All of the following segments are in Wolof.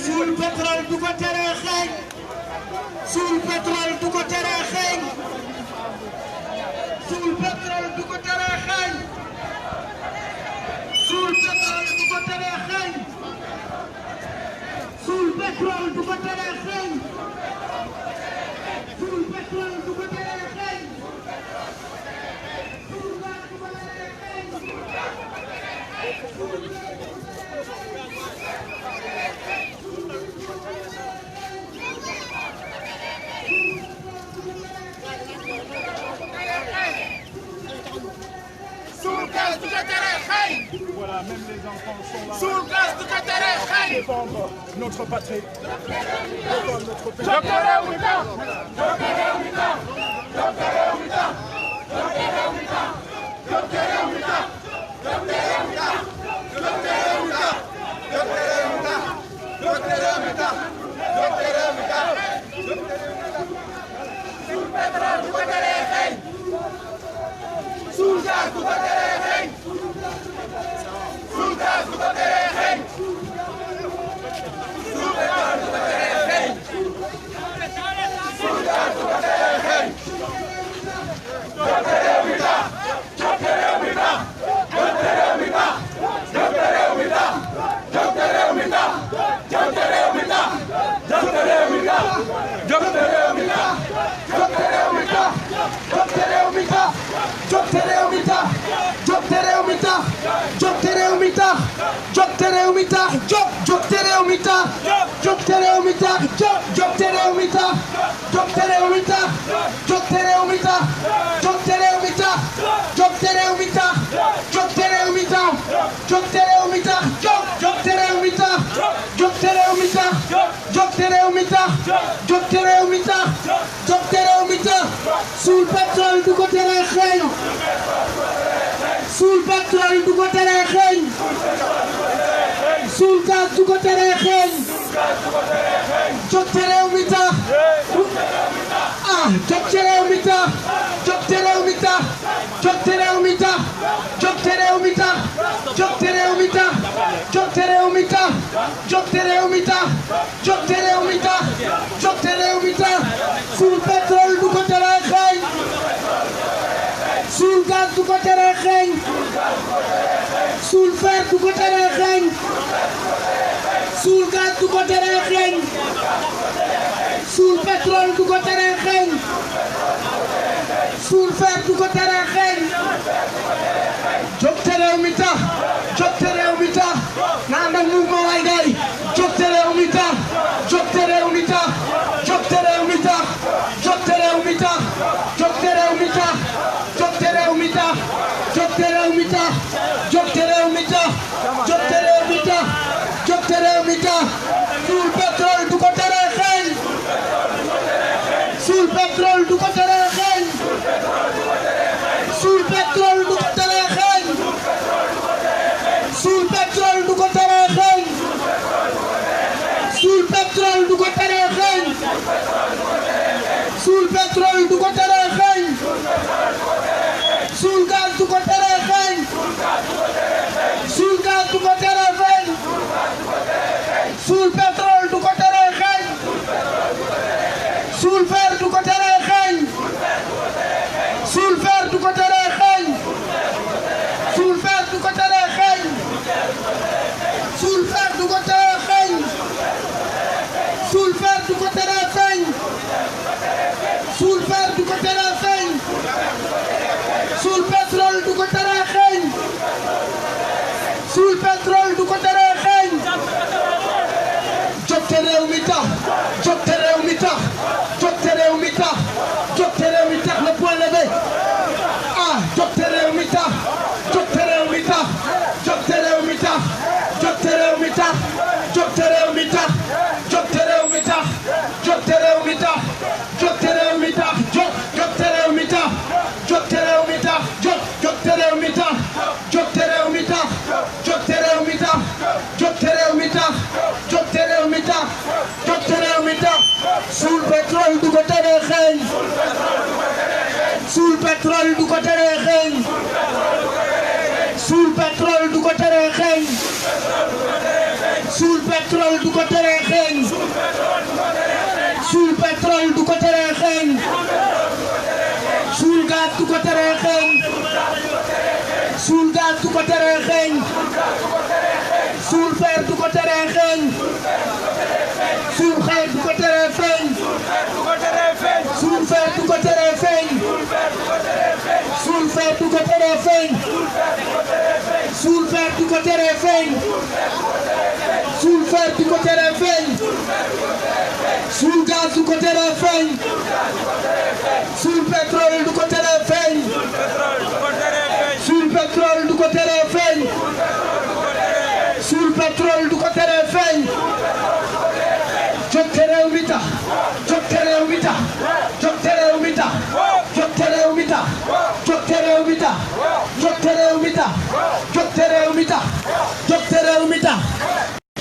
Suul pétrole du ko teree xeeñ suul pétrole du ko teree xeeñ suul pétrole du ko teree xeeñ suul pétrole du ko teree xeeñ suul pétrole du ko teree xeeñ suul pétrole du ko teree xeeñ suul gaz du ko teree xeeñ Voilà, même les enfants sont là. Sous le gaz du côté des Défendre notre patrie. Défendre notre pays. Suul pétrole du ko teree xeeñ suul pétrole du ko teree xeeñ suul gaz du ko teree xeeñ jóg te réew mi tax jóg te réew mi tax jóg te réew mi tax jóg te réew mi tax jóg te réew mi tax jóg te réew mi tax jóg te réew mi tax jóg te réew mi tax jóg te réew mi tax jóg te réew mi tax suul pétrole du ko teree xeeñ suul gaz du ko teree xeeñ suul fer du ko teree xeeñ suul gaz du ko teree xeeñ suul pétrole du ko teree xeeñ suul fer du ko teree xeeñ jóg te réew mi tax jóg te réew mi tax na ànd ak mouvement waay gaay jóg te réew mi tax jóg te réew mi tax jóg te réew mi tax jóg te réew mi tax jóg te réew mi tax jóg te réew mi tax jóg te réew mi tax jóg te réew mi tax jóg te réew mi tax jóg te réew mi tax suul pétrole du ko teree xeeñ suul pétrole du ko teree xeeñ suul pétrole du ko teree xeeñ suul pétrole du ko teree xeeñ suul pétrole du ko teree xeeñ suul pétrole du ko teree xeeñ suul gaz du ko teree xeeñ du ko teree xeeñ suul pétrole du ko teree xeeñ jóg te réew mi tax jóg te réew mi tax jóg te réew mi tax jóg te réew mi tax le point levé ah jóg te réew mi tax jóg te réew mi tax jóg te réew mi tax jóg te réew mi tax jóg te réew mi tax jóg te réew mi tax jóg te réew mi tax jóg te réew mi tax jóg te réew mi tax jóg te réew mi tax jóg te réew mi tax jóg te réew mi tax jóg te réew mi tax jóg te réew mi tax jóg te réew mi tax jóg te réew mi tax suul pétrole du ko teree xeeñ suul pétrole du ko teree xeeñ suul pétrole du ko teree xeeñ suul pétrole du ko teree xeeñ suul pétrole du ko teree xeeñ suul gaz du ko teree xeeñ suul gaz du ko teree xeeñ suul fer du ko teree xeeñ suul xeer du ko teree feeñ suul fer du ko teree feeñ suul fer du ko teree feeñ suul fer du ko teree feeñ suul fer du ko teree feeñ suul gaz du ko teree feeñ suul pétrole du ko teree feeñ suul pétrole du ko teree feeñ suul pétrole du ko teree feeñ jóg te réew mi tax jóg te réew mi tax jóg te réew mi tax jóg te réew mi tax jóg te réew mi tax jóg te réew mi tax jóg te réew mi tax jóg te réew mi tax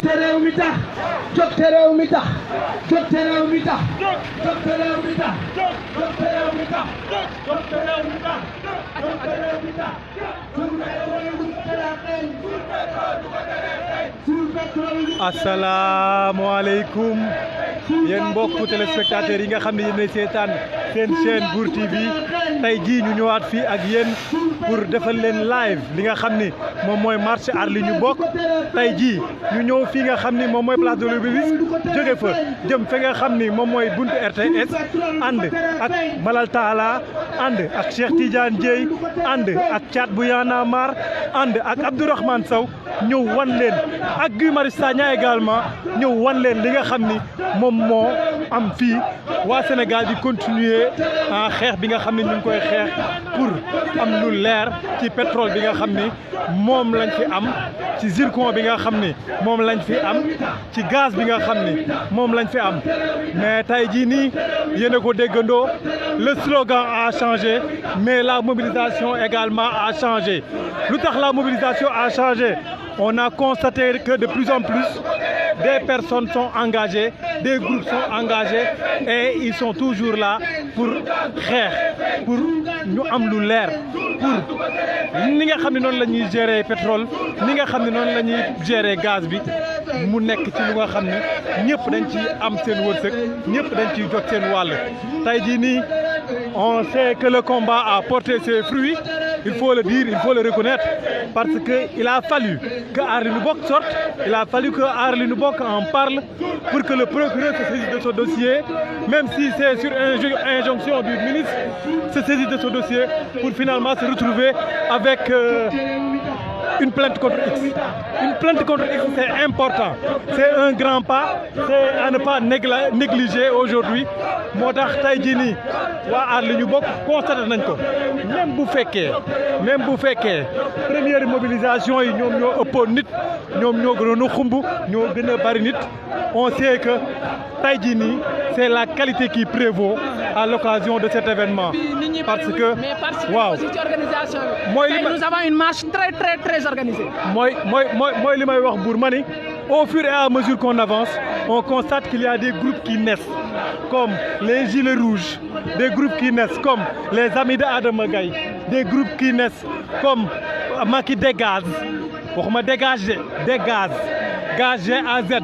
te réew mi tax jóg te réew mi tax jóg te réew mi tax jóg te réew mi tax jóg te réew mi tax jóg te réew mi tax jóg te réew mi tax asalaamaaleykum yéen mbokku téléspectateurs yi nga xam ne yéen a seetaan seen chaîne Mbour TV tey jii ñu ñëwaat fii ak yéen pour defal leen live li nga xam ni moom mooy marche aar li ñu bokk tey jii ñu ñëw fii nga xam ni moom mooy place de l'Obélisque jóge fa jëm fi nga xam ni moom mooy buntu RTS ànd ak Malal Talla ànd ak Cheikh Tidiane Dieye ànd ak Thiat bu Y'en a marre ànd ak Abdourahmane Sow ñëw wan leen ak Guy Marius Sagna également ñëw wan leen li nga xam ni moom moo am fii waa Sénégal di continuer xeex bi nga xam ne ñu ngi koy xeex pour am lu leer ci pétrole bi nga xam ni moom lañ fi am ci zircon bi nga xam ni moom lañ fi am ci gaz bi nga xam ni moom lañ fi am mais tey jii nii yéen a ko déggandoo le slogan a changé mais la mobilisation également a changé lu tax la mobilisation a changé on a constaté que de plus en plus des personnes sont engagées, des groupes sont engagés et ils sont toujours là pour xeex pour ñu am lu leer pour ni nga xam ne noonu la ñuy gérer pétrole ni nga xam ne noonu la ñuy gérer gaz bi mu nekk ci lu nga xam ne ñëpp dañ ci am seen wërsëg ñëpp dañ ciy jot seen wàll tey jii nii on sait que le combat a porté ses fruits. Il faut le dire, il faut le reconnaître, parce qu'il a fallu que Aar Li Nu Bokk sorte, il a fallu que Aar Li Nu Bokk en parle pour que le procureur se saisisse de ce dossier, même si c'est sur injonction du ministre, se saisisse de ce dossier pour finalement se retrouver avec une plainte contre X. Une plainte contre X, c'est important. C'est un grand pas, c'est à ne pas négliger aujourd'hui. moo tax tey jii nii waa Aar Li Ñu Bokk constaté nañ ko même bu fekkee première mobilisation yi ñoom ñoo ëppoon nit ñoom ñoo gënoon a xumb ñoo gën a bari nit on sait que tey jii nii c'est la qualité qui prévaut à l'occasion de cet événement parce que waaw mooy li nous avons une marche très organisée. mooy li may wax Mbour ma ni au fur et à mesure qu'on avance on constate qu'il y a des groupes qui naissent comme les Gilets Rouges, des groupes qui naissent comme les Amis de Adama Gaye, des groupes qui naissent comme Macky Dégage, waxuma dégage, dégage, gaz GAZ,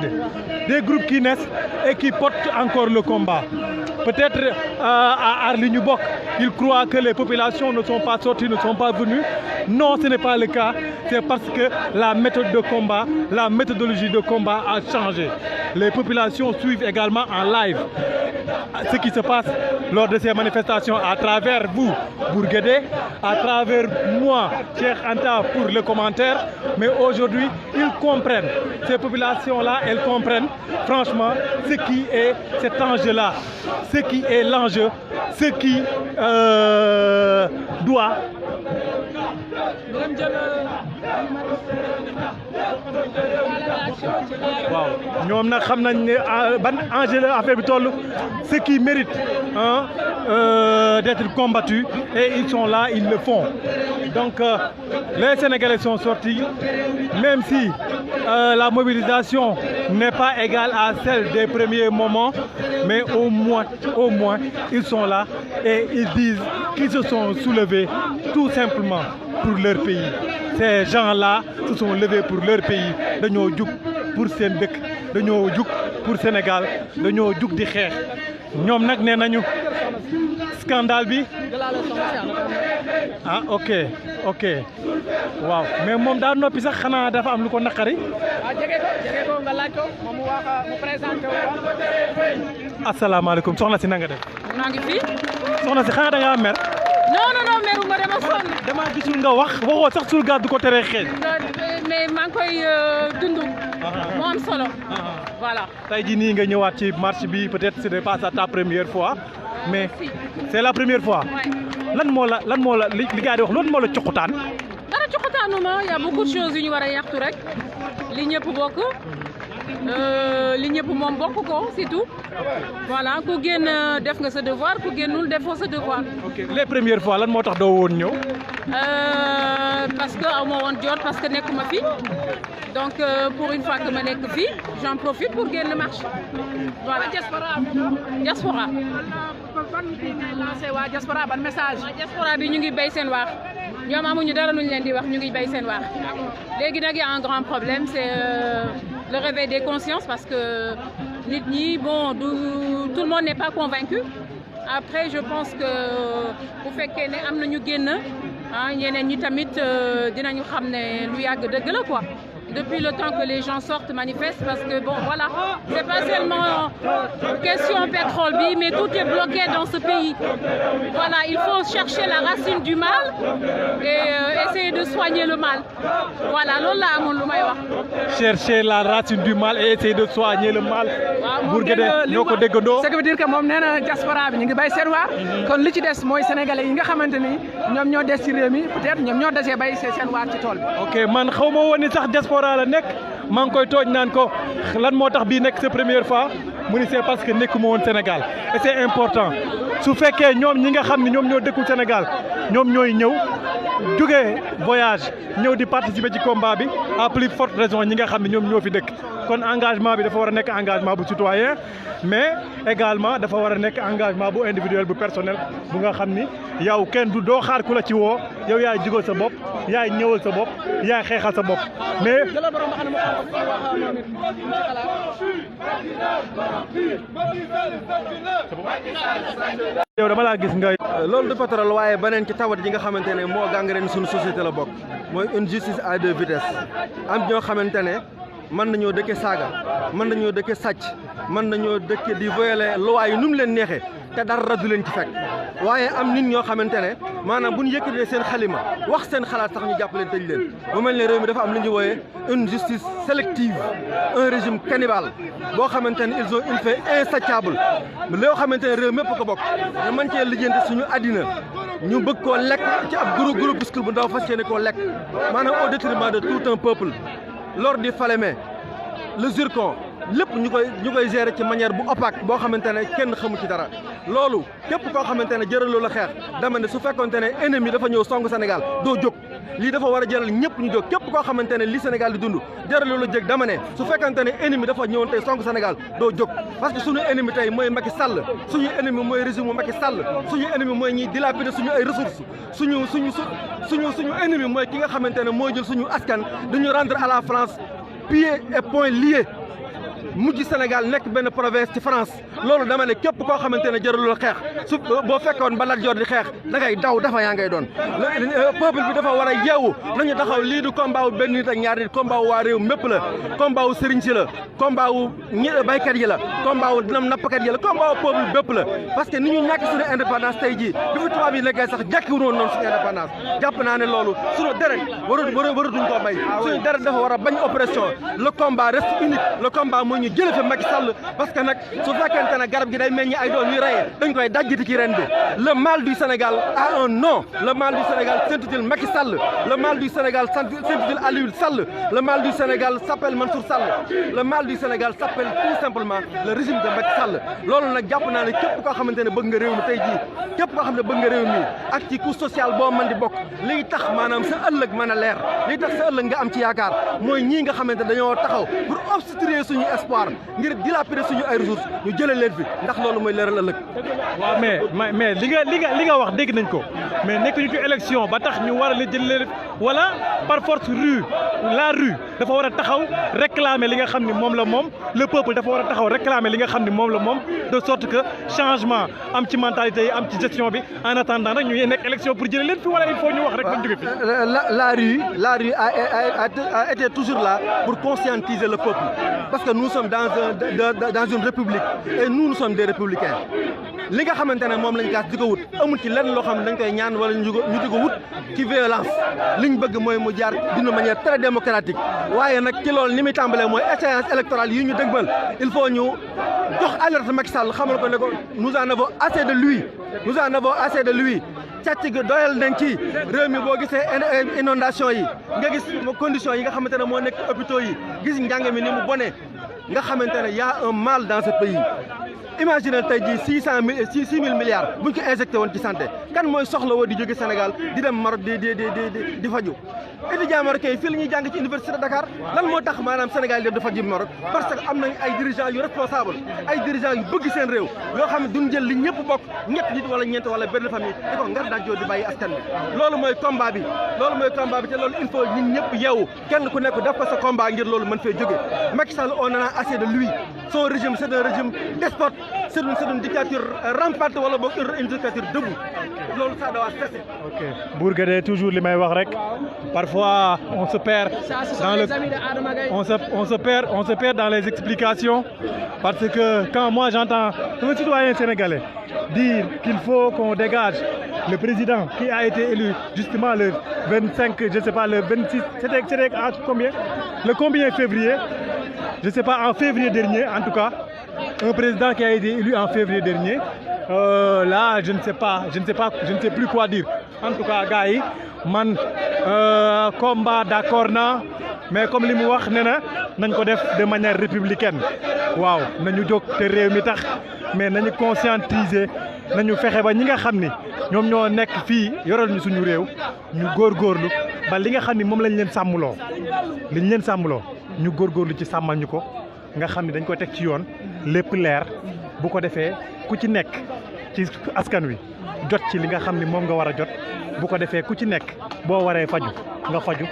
des groupes qui naissent et qui portent encore le combat. Peut-être à Aar Li Ñu Bokk, ils croient que les populations ne sont pas sorties, ne sont pas venues. Non, ce n'est pas le cas. C'est parce que la méthode de combat, la méthodologie de combat a changé. les populations suivent également en live ce qui se passe lors de ces manifestations à travers vous, Bourguédé, à travers moi, Cheikh Anta, pour le commentaire. Mais aujourd'hui, ils comprennent, ces populations-là, elles comprennent franchement ce qui est cet enjeu-là, ce qui est l'enjeu, ce qui doit waaw ñoom nag xam nañ ne ban enjeu la affaire bi toll ce qui mérite d'être combattu et ils sont là, ils le font. Donc les Sénégalais sont sortis, même si la mobilisation n'est pas égale à celle des premiers moments, mais au moins ils sont là et ils disent qu'ils se sont soulevés tout simplement pour leur pays. Ces gens-là se sont levés pour leur pays. Dañoo jug pour seen dëkk, dañoo jug pour Sénégal, dañoo jug di xeex. ñoom nag nee nañu scandale bi ah ok waaw mais moom daa noppi sax xanaa dafa am lu ko naqari. jege ko nga laaj ko moom mu wax mu présenté wu. asalaamaaleykum soxna si na nga def. maa ngi fi. soxna si xanaa da ngaa mer. non meruma dama sonn. dama gisul nga waxoo sax sul gàddu ko teree xeeñ. mais maa ngi koy dund. moo am solo. voilà. tey jii nii nga ñëwaat ci marche bi peut-être ce n'est pas ta première fois mais c'est la première fois. lan moo la li gars yi di wax loolu moo la cuqutaan. dara cuqutaanuma y a beaucoup de choses yu ñu war a yaxtu rek li ñëpp bokk li ñëpp moom bokk ko c'est tout. voilà ku génn def nga sa devoir ku génnul defoo sa devoir. ok les premières fois lan moo tax doo woon ñëw. parce que aw ma woon jot parce que nekkuma fi donc pour une fois que ma nekk fii j'en profite pour génn marche. voilà diaspora. ban kii ngay lancé waa diaspora ban message. waa diaspora bi ñu ngi béy seen waax ñoom amuñu dara luñ leen di wax ñu ngi béy seen waax léegi nag y a un grand problème c'est le réveil des consciences parce que nit ñi bon tout le monde n'est pas convaincu. Après je pense que bu fekkee ne am na ñu génn ñeneen ñi tamit dinañu xam ne lu yàgg dëgg la quoi. Depuis le temps que les gens sortent, manifestent, parce que bon, voilà, c'est pas seulement question pétrole, mais tout est bloqué dans ce pays. Voilà, il faut chercher la racine du mal et essayer de soigner le mal. Voilà, loolu amoon lu may wax. Chercher la racine du mal et essayer de soigner le mal. Bourguédé ñoo ko déggandoo. Ce qui veut dire que moom nee na diaspora bi ñu ngi bay seen waar. kon li ci des mooy sénégalais yi nga xamante ni ñoom ñoo des ci réew mi peut-être ñoom ñoo desee bay seen waar ci tool bi. ok man xaw ma woon ni sax diaspora la nekk maa ngi koy tooj naan ko lan moo tax bii nekk sa première fois mu ni c'est parce que nekkuma woon Sénégal et c'est important su fekkee ñoom ñi nga xam ne ñoom ñoo dëkkul Sénégal ñoom ñooy ñëw jógee voyage ñëw di participer ci combat bi à plus forte raison ñi nga xam ne ñoom ñoo fi dëkk kon engagement bi dafa war a nekk engagement bu citoyen mais également dafa war a nekk engagement bu individuel bu personnel bu nga xam ni yow kenn du doo xaar ku la ci woo yow yaay jugal sa bopp yaay ñëwal sa bopp yaay xeexal sa bopp mais yow dama laa gis nga loolu du pétrole waaye beneen ci tawat yi nga xamante ne moo gangrène suñu société la bokk mooy une justice à deux vitesses am ñoo xamante ne mën nañoo dëkke saaga mën nañoo dëkke sàcc mën nañoo dëkke di violer loi yi nu mu leen neexee te dara du leen ci fekk waaye am nit ñoo xamante ne maanaam bu ñu yëkkatee seen xalima wax seen xalaat sax ñu jàpp leen tëj leen bu mel ne réew mi dafa am lu ñuy wooyee une justice sélective un régime cannibale boo xamante ne ils ont une fait insatiable loo xamante ne réew mépp ko bokk ñu mën cee lijjanti suñu addina ñu bëgg koo lekk ci ab groupuscule bu ndaw fas yéene koo lekk maanaam au détriment de tout un peuple lors du Falémé le zircon lépp ñu koy gérer ci manière bu opaque boo xamante ne kenn xamu ci dara loolu képp koo xamante ne jëraloo la xeex dama ne su fekkonte ne ennemi dafa ñëw song Sénégal doo jóg lii dafa war a jëral ñëpp ñu jóg képp koo xamante ne li Sénégal di dund jëraloo la jég dama ne su fekkante ne ennemi dafa ñëwoon tey song Sénégal doo jóg parce que suñu ennemi tey mooy Macky Sall suñu ennemi mooy régime Macky Sall suñu ennemi mooy ñiy dilapider suñu ay ressources suñu ennemi mooy ki nga xamante ne mooy jël suñu askan dañu rendre à la France pieds et poings liés mujj Sénégal nekk benn province ci France loolu dama ne képp koo xamante ne jarul xeex su boo fekkoon ba Lat Joor di xeex da ngay daw dafa yaa ngay doon peuple bi dafa war a yeewu nañu taxaw lii du combat wu benn nit ak ñaar nit combat wu waa réew mépp la combat wu sëriñ si la combat wu baykat yi la combat wu nappkat yi la combat wu peuple bépp la parce que ni ñu ñàkk suñu indépendance tey jii bi fi tubaab yi nekkee sax jàkkiwul woon noonu suñu indépendance jàpp naa ne loolu suñu deret waratuñ koo bay suñu deret dafa war a bañ oppression le combat reste unique le combat mooy ñu jële fi Macky Sall parce que nag su fekkente ne garab gi day meññi ay doom yu reyee dañ koy dajjiti ci ren bi le mal du Sénégal a un nom le mal du Sénégal s'intitule Macky Sall le mal du Sénégal s'intitule Aliou Sall le mal du Sénégal s'appelle Mansour Sall le mal du Sénégal s'appelle tout simplement le régime de Macky Sall loolu nag jàpp naa ne képp koo xamante ne bëgg nga réew mi tey jii képp koo xam ne bëgg nga réew mi ak ci couche sociale boo mën di bokk liy tax maanaam sa ëllëg mën a leer liy tax sa ëllëg nga am ci yaakaar mooy ñii nga xamante ne dañoo taxaw pour obstruer suñu espoir ngir dilapider suñu ay ressources ñu jëlee leen fi ndax loolu mooy leeral ëllëg. waaw mais li nga wax dégg nañ ko mais nekk ñu ci élection ba tax ñu war a la jël leen wala par force la rue dafa war a taxaw réclamer li nga xam ni moom la moom le peuple dafa war a taxaw réclamer li nga xam ni moom la moom de sorte que changement am ci mentalité yi am ci gestion bi en attendant nag ñu nekk élection pour jëlee leen fi wala il faut ñu wax rek bañ jóge fi. la rue a été toujours là pour conscientiser le peuple parce que nous sommes dans une république et nous sommes des républicains li nga xamante ne moom lañ kaas di ko wut amul ci lenn loo xam ne dañ koy ñaan wala ñu di ko wut ci violence liñ bëgg mooy mu jaar d'une manière très démocratique waaye nag ci loolu ni muy tàmbalee mooy échéance électorale yi ñu dëgmal il faut ñu jox alerte Macky Sall xamal ko ne ko nous en avons assez de lui càcc gi doyal nañ ci réew mi boo gisee inondation yi nga gis conditions yi nga xamante ne moo nekk hôpitaux yi gis njàng mi ni mu bone nga xamante ne y a un mal dans ce pays imaginez tey jii 6 000 milliards buñ ko injecté woon ci santé kan mooy soxla woo di jóge Sénégal di dem Maroc di faju étudiant marocain yi fii la ñuy jàng ci université de Dakar lan moo tax maanaam Sénégal yi dem di faju Maroc parce que am nañ ay dirigeants yu responsable ay dirigeants yu bëgg seen réew yoo xam ne duñ jël li ñëpp bokk ñett nit wala ñeent wala benn famille di ko ngar dajjoo di bàyyi askan bi loolu mooy combat bi te loolu il faut ñun ñëpp yeewu kenn ku nekk def ko sa combat ngir loolu mën fee jóge Macky Sall on en a assez de lui son régime c'est un régime despote c'est une dictature rampante wala boog une dictature debout loolu ça doit cesser. ok Bourguédé toujours li may wax rek parfois on se perd dans les explications parce que quand moi j'entends un citoyen sénégalais dire qu'il faut qu'on dégage le président qui a été élu justement le 25 je sais pas le 26 c'était à combien le combien février je sais pas en février dernier en tout cas un président qui a été élu en février dernier là je ne sais plus quoi dire en tout cas gars yi man combat d'accord na mais comme li mu wax ne na nañ ko def de manière républicaine waaw nañu jóg te réew mi tax mais nañu conscientiser nañu fexe ba ñi nga xam ni ñoom ñoo nekk fii yoral ñu suñu réew ñu góorgóorlu ba li nga xam ni moom lañ leen sàmmloo ñu góorgóorlu ci sàmmal ñu ko nga xam ni dañ ko teg ci yoon lépp leer bu ko defee ku ci nekk ci askan wi jot ci li nga xam ni moom nga war a jot bu ko defee ku ci nekk boo waree faju nga faju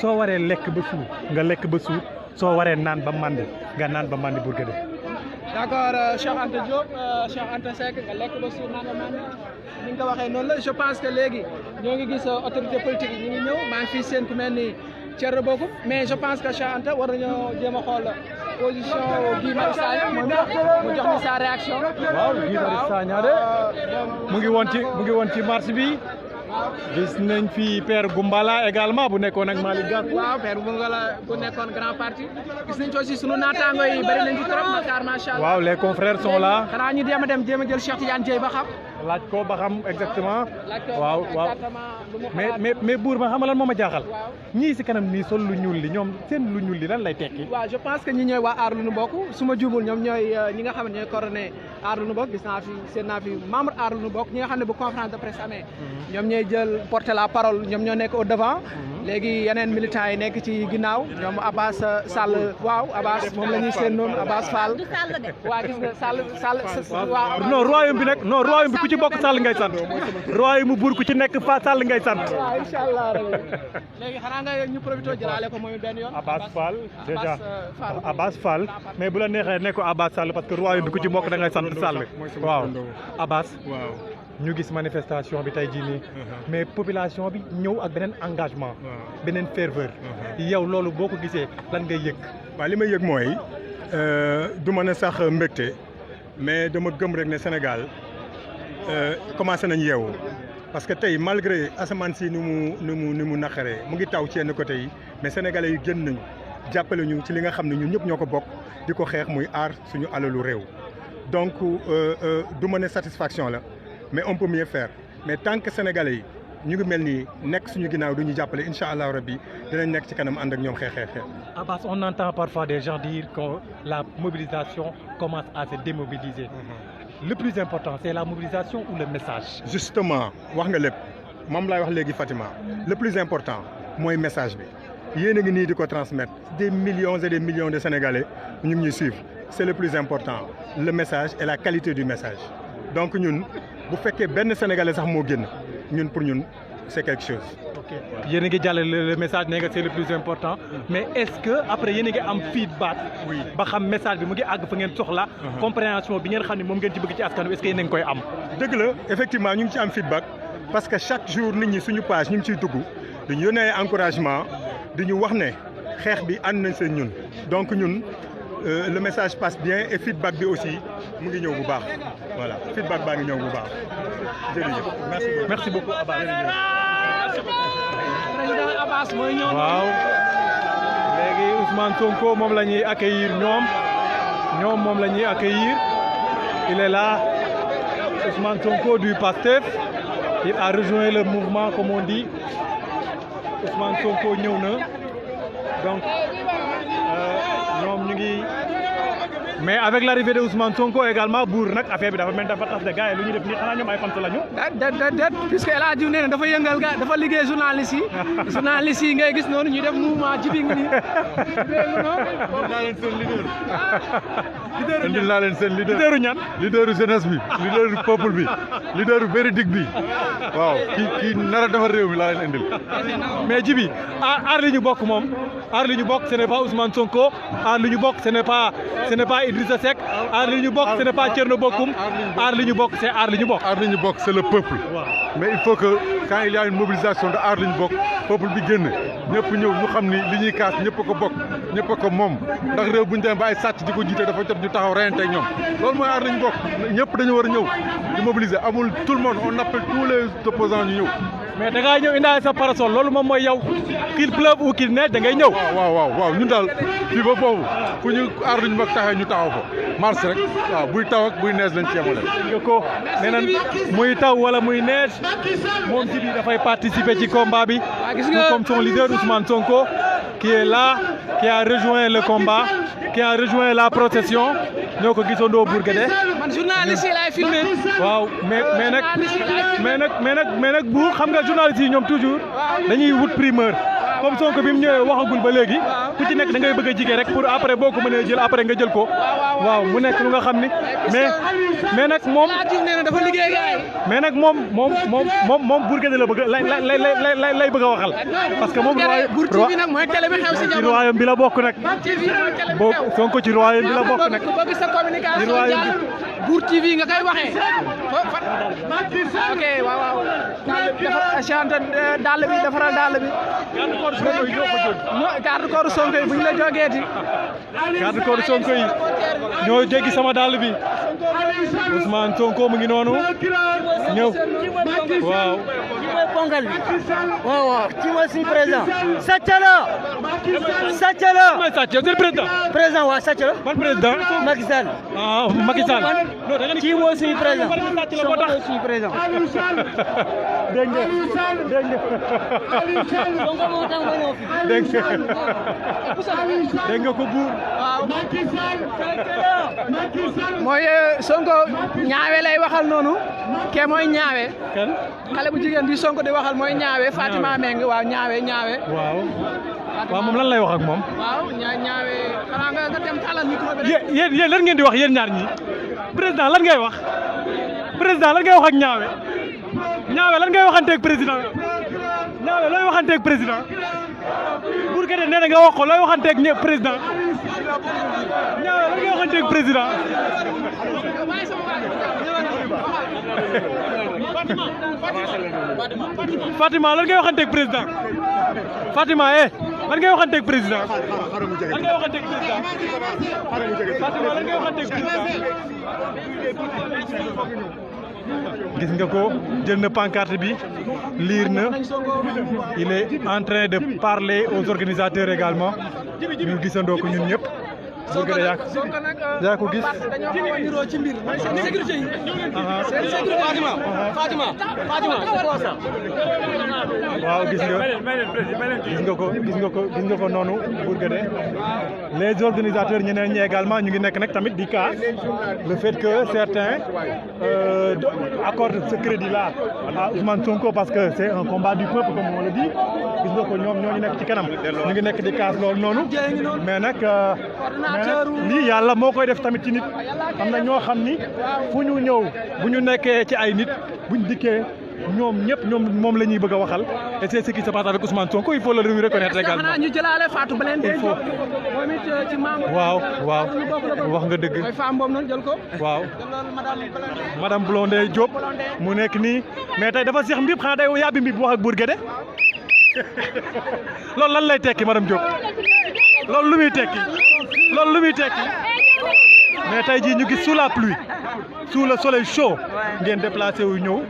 soo waree lekk ba suur nga lekk ba suur soo waree naan ba màndi nga naan ba màndi Bourguédé. d'accord Cheikh Anta Diop Cheikh Anta Seck nga lekk ba suur naan ba màndi ni nga ko waxee noonu la je pense que léegi ñoo ngi gis autorité politique yi ñu ngi ñëw maa ngi fii seen ku mel ni Thierno Bocoum mais je pense que Cheikh Anta war nañoo jéem a xool position Guy Marius Sagna moom mu jox ni sa réaction. waaw Guy Marius Sagna de mu ngi woon ci marche bi. gis nañ fi Père Goumbala également bu nekkoon ak Malick Gakou. waaw Père Goumbala bu nekkoon grand parti gis nañ ci aussi sunu naataango yi bëri nañ ci trop Dakar macha allah. waaw les confrères sont là. xanaa ñu jéem a jël Cheikh Tidiane Dièye ba xam. laaj ko ba xam exactement. waaw mais mais buur ma xam lan moo ma jaaxal. ñii si kanam nii sol lu ñuul li ñoom seen lu ñuul li lan lay tekki. waaw je pense que ñi ñooy waa aar lu nu bokk su ma juumul ñoom ñooy ñi nga xam ne ñooy coordonné aar lu nu bokk gis naa fi seen naa fi membre aar lu nu bokk ñi nga xam ne bu conférence de presse amee ñoom ñooy jël porter la parole ñoom ñoo nekk au devant léegi yeneen militants yi nekk ci ginnaaw ñoom Abbas Sall waaw Abbas moom la ñuy seen noonu Abbas Fall waaw gis nga Sall waaw non royaume bi nag non royaume bi ci bokk Sall ngay sant roi mu buur ku ci nekk fa Sall ngay sant. waaw incha allah léegi xanaa nga ñu profité jëlaale ko moom benn yoon. Abbas Fall déjà Abbas Fall mais bu la neexee ne ko Abbas Sall parce que roi bi ku ci bokk da ngay sant Sall waaw Abbas. waaw ñu gis manifestation bi tey jii nii mais population bi ñëw ak beneen engagement beneen ferveur yow loolu boo ko gisee lan ngay yëg. waaw li may yëg mooy du mën a sax mbégte mais dama gëm rek ne Sénégal commencé nañ yeewu parce que tey malgré asamaan si ni mu naqaree mu ngi taw ci yenn côté yi mais sénégalais yi génn nañu jàppale ñu ci li nga xam ne ñun ñëpp ñoo ko bokk di ko xeex muy aar suñu alalu réew donc du mën a satisfaction la. mais on peut mieux faire mais tant que sénégalais yi ñu ngi mel ni nekk suñu ginnaaw du ñu jàppale incha allah rabbi dinañ nekk ci kanam ànd ak ñoom xeex. Abbas, on entend parfois des gens dire que la mobilisation commence à se démobiliser. Le plus important c'est la mobilisation ou le message. Justement wax nga lépp moom laay wax léegi Fatima le plus important mooy message bi yéen a ngi nii di ko transmettre des millions et des millions de sénégalais ñu ngi ñuy suivre c'est le plus important le message et la qualité du message donc ñun. bu fekkee benn sénégalais sax moo génn ñun pour ñun c'est quelque chose. ok yéen a ngi jàllale le message nee nga c'est le plus important mais est-ce que après yéen a ngi am feedback. ba xam message bi mu ngi àgg fa ngeen soxla. compréhension bi ngeen xam ne moom ngeen ci bëgg ci askan wi est-ce que yéen a ngi koy am. dëgg la effectivement ñu ngi ci am feedback parce que chaque jour nit ñi suñu page ñu ngi ciy dugg dañu yónnee encouragement di ñu wax ne xeex bi ànd nañ seen ñun donc ñun. Le message passe bien et feedback bi aussi mu ngi ñëw bu baax voilà feedback baa ngi ñëw bu baax jërëjëf merci beaucoup Abbas. président Abbas mooy ñëw. waaw léegi Ousmane Sonko moom la ñuy accueillir ñoom moom la ñuy accueillir il est là Ousmane Sonko du PASTEF il a rejoint le mouvement comme on dit Ousmane Sonko ñëw na donc. ñoom ñu ngi mais avec l'arrivée de Ousmane Sonko également buur nag affaire bi dafa mel dafa tas de gars yi lu ñu def nii xanaa ñoom ay fans lañu. déet puisque El Hadj Diouf nee na dafa yëngal ga dafa liggéey journaliste yi ngay gis noonu ñuy def mouvement jibi ngi nii. indil naa leen seen leader leaderu ñan. leaderu jeunesse bi leaderu peuple bi leaderu véridique bi waaw kii nar a defar réew mi laa leen indil. mais jibi aar li ñu bokk moom aar li ñu bokk ce n'est pas Ousmane Sonko aar li ñu bokk ce n'est pas Idrissa Seck aar li ñu bokk ce n'est pas Thierno Bocoum aar li ñu bokk c'est aar li ñu bokk. aar li ñu bokk c'est le peuple. mais il faut que quand il y a une mobilisation de aar li ñu bokk peuple bi génn ñëpp ñëw ñu xam ni li ñuy kaas ñëpp a ko bokk ñëpp a ko moom ndax réew bu ñu demee ba ay sàcc di ko jiite dafa jot ñu taxaw reyante ak ñoom loolu mooy aar li ñu bokk ñëpp dañu war a ñëw di mobiliser amul tout le monde on appelle tous les opposants ñu ñëw. mais da ngaa ñëw indaale sa parasol loolu moom mooy yow qu'il pleuve ou qu'il neige da ngay ñëw. waaw ñun daal fii ba boobu fu ñu aar luñ mag taxee ñu taxaw fa mars rek waaw buy taw ak buy neige lañ ci yemale. nga ko nee nañ muy taw wala muy neige moom ci biir dafay participer ci combat bi. comme son leader Ousmane Sonko qui est là qui a rejoint le combat qui a rejoint la procession ñoo ko gisandoo Bourguédé. man journaliste yi laay filmé. waaw mais nag bu xam nga journaliste yi ñoom toujours dañuy wut primeur comme Sonko bi mu ñëwee waxagul ba léegi ku ci nekk da ngay bëgg a jige rek pour après boo ko mënee jël après nga jël ko waaw mu nekk lu nga xam ni mais nag moom dafa liggéey gaay mais nag moom Bourguédé la bëgg lay bëgg a waxal parce que moom Bour TV nag mooy télé bi xew si ci royaume bi la bokk nag boo Sonko ci royaume bi la bokk nag bëgg sa communication jaar Bour TV nga koy waxee ok waaw dàll bi defaral dàll bi garde corps Sonko yi bu ñu la jogeeti garde corps Sonko yi ñoo jéggi sama dàll bi Ousmane Sonko mu ngi noonu ñëw waaw pongal bi waaw ci mooy suñu président sàcc la mooy sàcc yow c'est le président waaw sàcc la ban président Macky Sall Macky Sall ci mooy suñu président mooy suñu président dégg nga ko buur mooy Sonko ñaawe lay waxal noonu ke mooy ñaawe kan xale bu jigéen bi Sonko di waxal mooy ñaawe Fatima Meng waaw ñaawe waaw moom lan lay wax ak moom waaw ñaawe xanaa nga dem talal micro bi yéen lan ngeen di wax yéen ñaar ñi président lan ngay wax président lan ngay wax ak ñaawe ñaawe lan ngay waxanteeg président ñaawe looy waxanteeg président Bour Guédé nee na nga wax ko looy waxanteeg président ñaawe lan ngay waxanteeg président Fatima lan ngay waxanteeg président Fatima lan ngay waxanteeg président lan ngay waxanteeg président Fatima lan ngay waxanteeg président gis nga ko jël na pancarte bi lire na il est en train de parler aux organisateurs également ñu gisandoo ko ñun ñëpp Bour Guédé yaa ko gis waaw gis nga ko noonu Bour Guédé les organisateurs ñeneen ñi également ñu ngi nekk nag tamit di cas le fait que certains accordent ce crédit là à Ousmane Sonko parce que c'est un combat du peuple comme on le dit gis nga ko ñoom ñoo ñu nekk ci kanam ñu ngi nekk di kaas loolu noonu mais nag lii yàlla moo koy def tamit ci nit am na ñoo xam ni fu ñu ñëw bu ñu nekkee ci ay nit buñ dikkee ñoom ñëpp ñoom moom la ñuy bëgg a waxal et c'est ce qui se passe avec Ousmane Sonko il faut le reconnaître également. ñu jëlaale Fatou Blondin il faut moom it ci membre. waaw wax nga dëgg. mooy femme boobu noonu jël ko. waaw madame Blondin Diop mu nekk nii mais tey dafa seex mbib xanaa day yàbbi mbib wax ak Bour Guédé loolu lan lay tekki madame Diop loolu lu muy tekki mais tey jii ñu gis sous la pluie sous le soleil chaud ngeen déplacé wu ñëw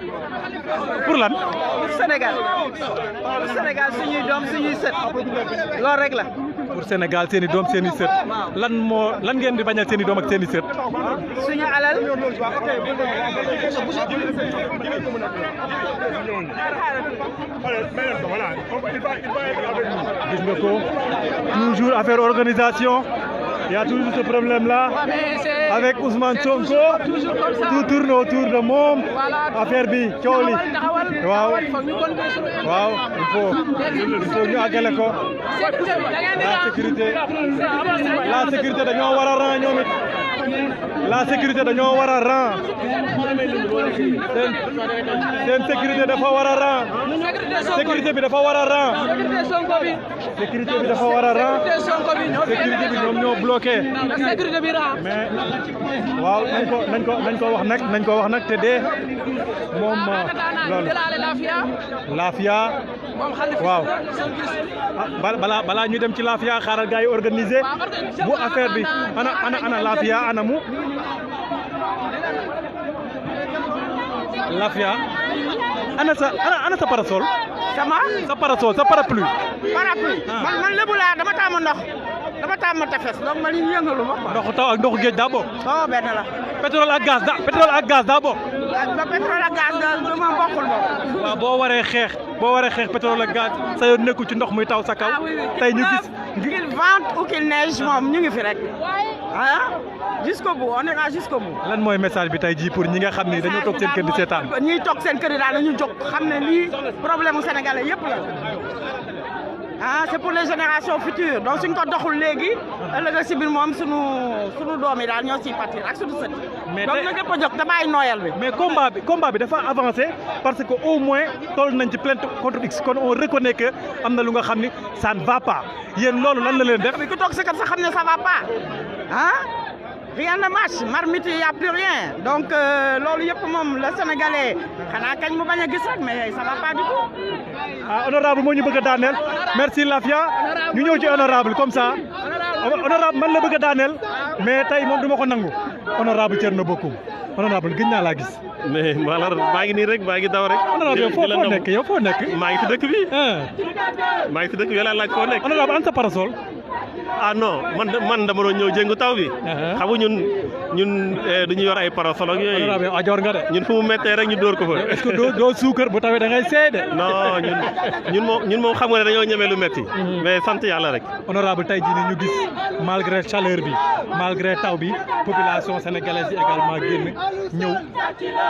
pour lan. pour Sénégal suñuy doom suñuy sët loolu rek la. pour Sénégal seen i doom seen i sët lan ngeen di bañal seen i doom ak seen i sët. suñu alal. gis nga ko toujours affaire organisation. Il y a toujours ce problème-là avec Ousmane Sonko. Tout tourne autour de moom. Affaire bi coow li waaw il faut ñu àggale ko. La sécurité dañoo war a ran ñoom it. La sécurité dañoo war a ran. Seen sécurité dafa war a ran. Sécurité bi dafa war a ran. Sécurité bi dafa war a ran. Sécurité bi ñoom ñoo bloqué. mais waaw nañ ko wax nag te dee moom loolu Lafia waaw balaa ñu dem ci Lafia xaaral gars yi organiser bu affaire bi ana Lafia ana mu Lafia ana sa parasol sa parapluie man lébu laa dama taamu ndox dama taamu tefes donc man yëngalu ma quoi. ndoxu taw ak ndoxu géej daa bokk. oh benn la. pétrole ak gaz daa bokk. ba pétrole ak gaz du ma bokkul moom. waaw boo waree xeex pétrole ak gaz sa yoon nekkul ci ndox muy taw sa kaw. tey ñu gis. qu'il vente ou qu'il neige moom ñu ngi fi rek jusqu'au bout on ira jusqu'au bout. lan mooy message bi tey jii pour ñi nga xam ni dañoo toog seen kër di seetaan. ñiy toog seen kër yi daal dañu jóg xam ne lii problème mu sénégalais yëpp la. c'est pour les générations futures donc suñ ko doxul léegi ëllëg si biir moom sunu doom yi daal ñoo ciy partir ak sunu sët. mais donc na ñëpp a jóg te bàyyi nooyal bi. mais combat bi dafa avancé parce que au moins toll nañ ci plainte contre X kon on reconnaît que am na lu nga xam ni ça ne va pas yéen loolu lan la leen def. ku toog sa kër sa xam ne ça va pas rien ne marche marmite y a plus rien donc loolu yëpp moom le sénégalais xanaa kañ mu bañ a gis rek mais ça va pas du tout. honorable moo ñu bëgg a daaneel merci Lafia ñu ñëw ci honorable comme ça honorable man la bëgg a daaneel mais tey moom du ma ko nangu honorable Thierno Bocoum honorable gëj naa laa gis. mais maanaam maa ngi nii rek maa ngi daw rek. honorable yow foo nekk. maa ngi ci dëkk bi. maa ngi ci dëkk bi yàlla laaj foo nekk. honorable an sa parasol. non man dama doon ñëw jëngu taw bi. xam nga ñun duñu yor ay parasol ak yooyu. honorable yow ajoor nga de. ñun fu mu méttee rek ñu dóor ko fa. est-ce que doo suukar bu tawee da ngay seey de. non ñun moom xam nga ne dañoo ñeme lu métti. mais sant yàlla rek. honorable tey jii ni ñu gis malgré chaleur bi malgré taw bi population sénégalaise yi également génn ñëw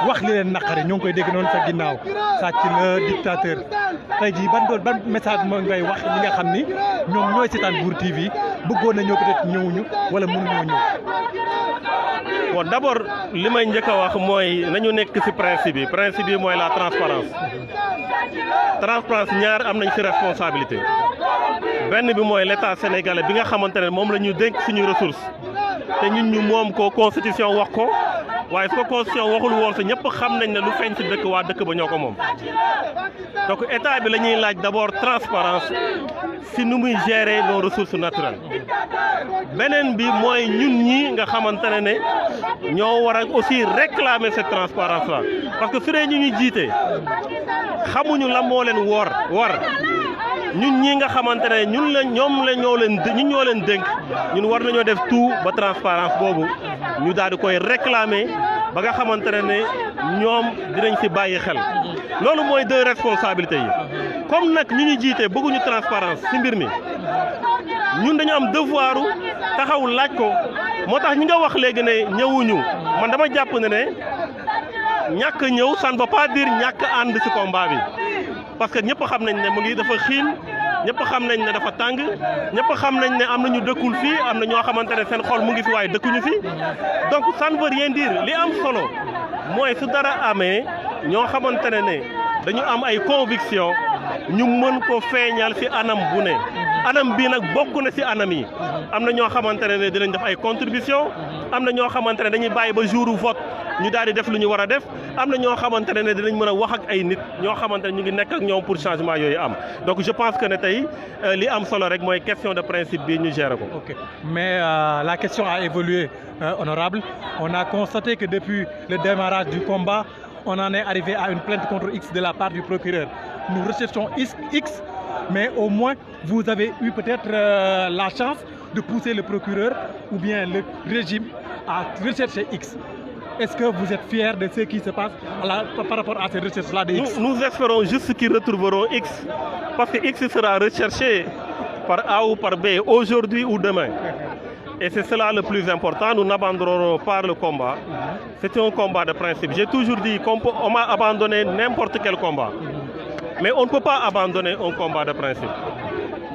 wax li leen naqari ñoo ngi koy dégg noonu sa ginnaaw sàcc la dictateur tey jii ban message moo ngay wax ñi nga xam ni ñoom ñooy seetaan Bour TV bëggoon na ñëw peut-être ñëwuñu wala mënuñoo ñëw. bon d'abord li may njëkk a wax mooy nañu nekk ci principe bi mooy la transparence ñaar am nañ ci responsabilité benn bi mooy l'état sénégalais bi nga xamante ne moom la ñu dénk suñu ressource te ñun ñu moom ko constitution wax ko waaye su ko constitution waxul woon sa ñëpp xam nañ ne lu feeñ ci dëkk waa dëkk ba ñoo ko moom donc état bi la ñuy laaj d'abord transparence si nu muy gérer nos ressources naturelles beneen bi mooy ñun ñi nga xamante ne ñoo war a aussi réclamer cette transparence là parce que su dee ñu ñu jiite xamuñu la moo leen war ñun ñi nga xamante ne ñoo leen dénk ñun war nañoo def tout ba transparence boobu ñu daal di koy réclamer ba nga xamante ne ñoom dinañ ci bàyyi xel loolu mooy deux responsabilités yi comme nag ñu ñu jiite bëgguñu transparence ci mbir mi ñun dañu am devoiru taxaw laaj ko moo tax ñi nga wax léegi ne ñëwuñu man dama jàpp ne ñàkk ñëw ça ne veut pas dire ñàkk ànd ci combat bi parce que ñëpp xam nañ ne mu ngi dafa xiin ñëpp xam nañ ne dafa tàng ñëpp xam nañ ne am na ñu dëkkul fii am na ñoo xamante ne seen xol mu ngi fi waaye dëkkuñu fi donc ça ne veut rien dire li am solo mooy su dara amee ñoo xamante ne dañu am ay conviction ñu mën ko feeñal ci anam bu ne anam bii nag bokk na ci anam yi am na ñoo xamante ne dinañ def ay contribution am na ñoo xamante ne dañuy bàyyi ba jour vote ñu daal di def lu ñu war a def am na ñoo xamante ne dinañ mën a wax ak ay nit ñoo xamante ne ñu ngi nekk ak ñoom pour changement yooyu am donc je pense que ne tey li am solo rek mooy question de principe bi ñu gérer ko. Ok, mais la question a évolué, honorable. On a constaté que depuis le démarrage du combat, on en est arrivé à une plainte contre X de la part du procureur. Nous recherchons X, mais au moins vous avez eu peut-être la chance de pousser le procureur ou bien le régime à rechercher X. Est-ce que vous êtes fiers de ce qui se passe par rapport à ces recherches-là de X? Nous espérons juste qu'ils retrouveront X, parce que X sera recherché par A ou par B, aujourd'hui ou demain. Et c'est cela le plus important, nous n'abandonnerons pas le combat. C'est un combat de principe. J'ai toujours dit qu'on peut abandonner n'importe quel combat. Mais on ne peut pas abandonner un combat de principe.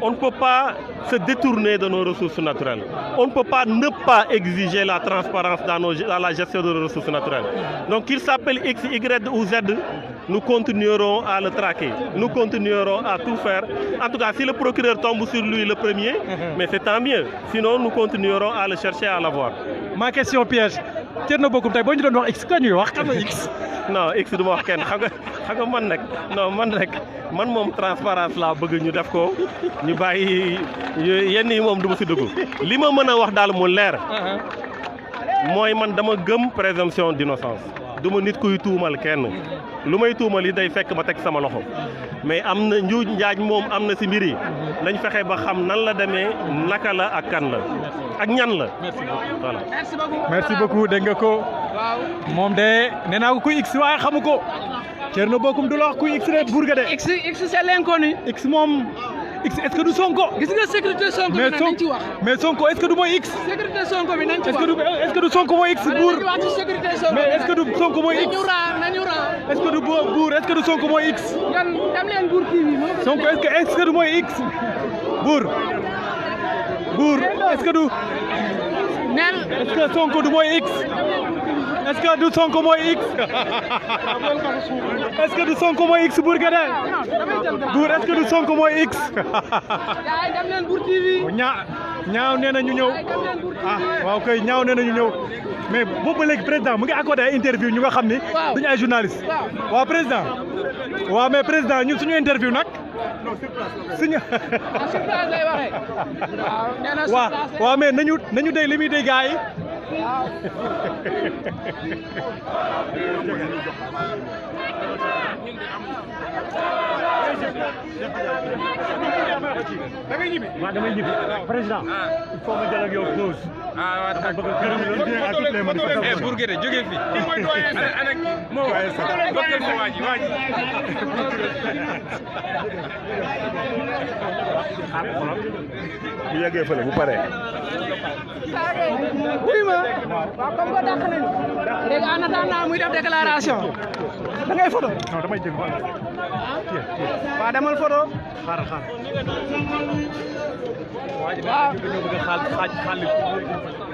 On ne peut pas se détourner de nos ressources naturelles. On ne peut pas ne pas exiger la transparence dans la gestion de nos ressources naturelles. Donc qu'il s'appelle X, Y ou Z, nous continuerons à le traquer. Nous continuerons à tout faire. En tout cas, si le procureur tombe sur lui le premier, mais c'est tant mieux. Sinon, nous continuerons à le chercher à l'avoir. Ma question piège. Thierno Bocoum tey boo ñu doon wax X ka ñuy wax xam nga X. non X du ma wax kenn xam nga man nag man moom transparence laa bëgg ñu def ko ñu bàyyi yenn yi moom du ma si dugg li ma mën a wax daal mu leer mooy man dama gëm présomption d'innocence du ma nit kuy tuumal kenn lu may tuumal yi day fekk ma teg sama loxo mais am na njuuj njaaj moom am na si mbir yi nañ fexe ba xam nan la demee naka la ak kan la ak ñan la. voilà. merci beaucoup dégg nga ko. moom de nee naa ko kuy X waaye xamu ko. Thierno Bocoum du la wax kuy X rek Bourga de. X c'est l'inconnu. X moom. X est-ce que du Sonko. gis nga sécurité Sonko bi nag nañ ci wax. mais Sonko est-ce que du mooy X. sécurité Sonko bi nañ ci wax. est-ce que du Sonko mooy X Bour. mais est-ce que du Sonko mooy X. nañu raa. est-ce que du Bour est-ce que du Sonko mooy X. yan dem leen Bour TV. Sonko est-ce que du mooy X. Bour. Bour est-ce que du. est-ce que Sonko du mooy X. est-ce que du Sonko mooy X. est-ce que du Sonko mooy X Bour Guédé. Bour est-ce que du Sonko mooy X. yaay dem leen Bour TV. ñaaw nee na ñu ñëw. waaw kay ñaaw nee na ñu ñëw. mais boobu ba léegi président mu ngi accordé ay interview ñu nga xam ni. duñu ay journaliste. waaw président. waaw mais président ñun suñu interview nag. suñu. waaw mais nañu dégg li muy dégg gars yi. waaw damay ñibbi président il faut ma jël ak yow pause. dama bëgg a gërëm leen bien à toutes les manifestations. Bour Guédé jógee fi. kii mooy doyen ana kii. moo waa ji. bu yeggee fële bu paree. oui ma. waaw comme que dàq nañu. léegi en attendant muy def déclaration. da ngay photo. non damay jël waaw demal photo. xaaral.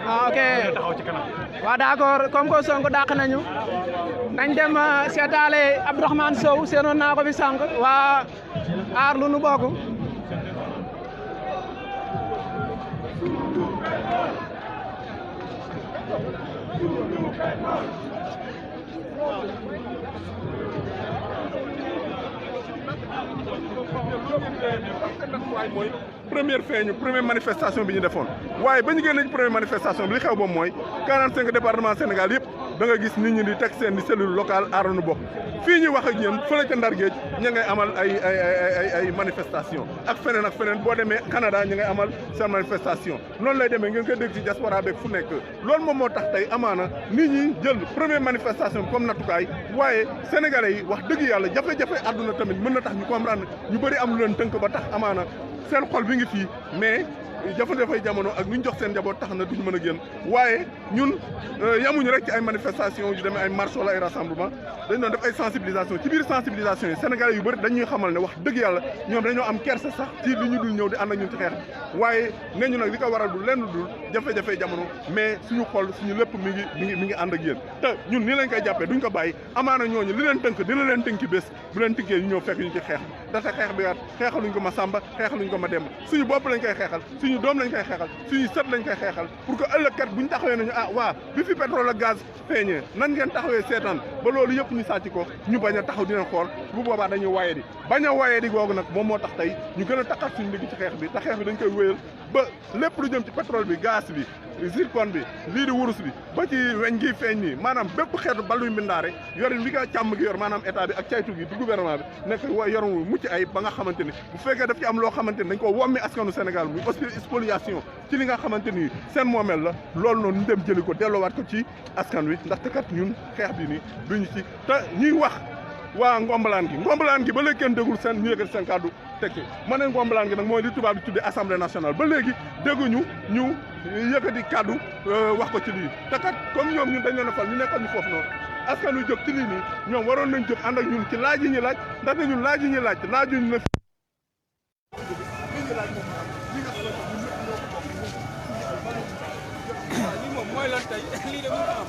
ah ok waaw d'accord comme que Sonko dàq nañu nañ dem seetaale Abdourahmane Sow seenoon naa ko fi sànq waa aar lu nu bokk. mooy première manifestation bi ñu defoon waaye ba ñu génnee ci première manifestation bi li xew boobu mooy 45 département Sénégal yëpp da nga gis nit ñi di teg seen di cellule locale aar lu nu bokk fii ñuy wax ak ñun fële ca Ndar Géej ña ngay amal ay manifestation ak feneen boo demee Canada ña ngay amal seen manifestation noonu lay demee ngeen koy dégg ci diaspora beeg fu nekk loolu moom moo tax tey amaana nit ñi jël première manifestation bi comme nattukaay waaye sénégalais yi wax dëgg yàlla jafe-jafe àdduna tamit mën na tax ñu comprendre ñu bëri am lu leen tënk ba tax amaana seen xol bi ngi fii mais jafe-jafe jamono ak lu ñu jox seen njaboot tax na duñu mën a génn waaye ñun yamuñu rek ci ay manifestation yu demee ay marche wala ay rassemblement dañ doon def ay sensibilisation ci biir sensibilisation yi sénégalais yu bëri dañuy xamal ne wax dëgg yàlla ñoom dañoo am kersa sax ci li ñu dul ñëw di ànd ak ñun ci xeex waaye ne ñu nag li ko waral du lenn dul jafe-jafe jamono mais suñu xol suñu lépp mi ngi ànd ak yéen te ñun nii lañ koy jàppee duñ ko bàyyi amaana ñooñu li leen tënk dina leen tënki bés bu leen tënkee ñu ñëw fekk ñu ci xeex dafa xeex bi waat xeexaluñ ko ma Samba xeexaluñ ko ma Demba suñu bopp lañ koy xeexal suñu doom lañ koy xeexal suñu sët lañ koy xeexal pour que ëllëg kat buñ taxawee nañu waa bi fi pétrole ak gaz feeñee nan ngeen taxawee seetaan ba loolu yëpp ñu sàcc ko ñu bañ a taxaw dina xool bu boobaa dañuy waye di bañ a waye di googu nag moom moo tax tey ñu gën a taxat suñu ligg ci xeex bi te xeex bi dañ koy wéyal ba lépp lu jëm ci pétrole bi gaz bi zircon bi lii di wurus bi ba ci weñ gi feeñ nii maanaam bépp xeetu balluy mbindaare yorin wi nga càmm gi yor maanaam état bi ak caytu gi du gouvernement bi nekk yor mucc ay ba nga xamante ni bu fekkee daf ci am loo xamante ni dañ ko wommi askanu Sénégal muy spoliation ci li nga xamante ni seen moomeel la loolu noonu ñu dem jëli ko delloowaat ko ci askan wi ndaxte kat ñun xeex bi nii duñu ci te ñuy wax waa ngombalaan gi ba léegi kenn déggul seen ñu yëkkati seen kàddu tekki ma ne ngombalaan gi nag mooy li tubaab di tuddee assemblée nationale ba léegi dégguñu ñu yëkkati kàddu wax ko ci lii te kat comme ñoom ñun dañ leen a fal ñu nekkal ñu foofu noonu askan wi jóg ci lii nii ñoom waroon nañ jóg ànd ak ñun ci laaj yi ñuy laaj ndaxte ñun laaj yi ñuy laaj laajuñu na mooy lan tey lii de mu am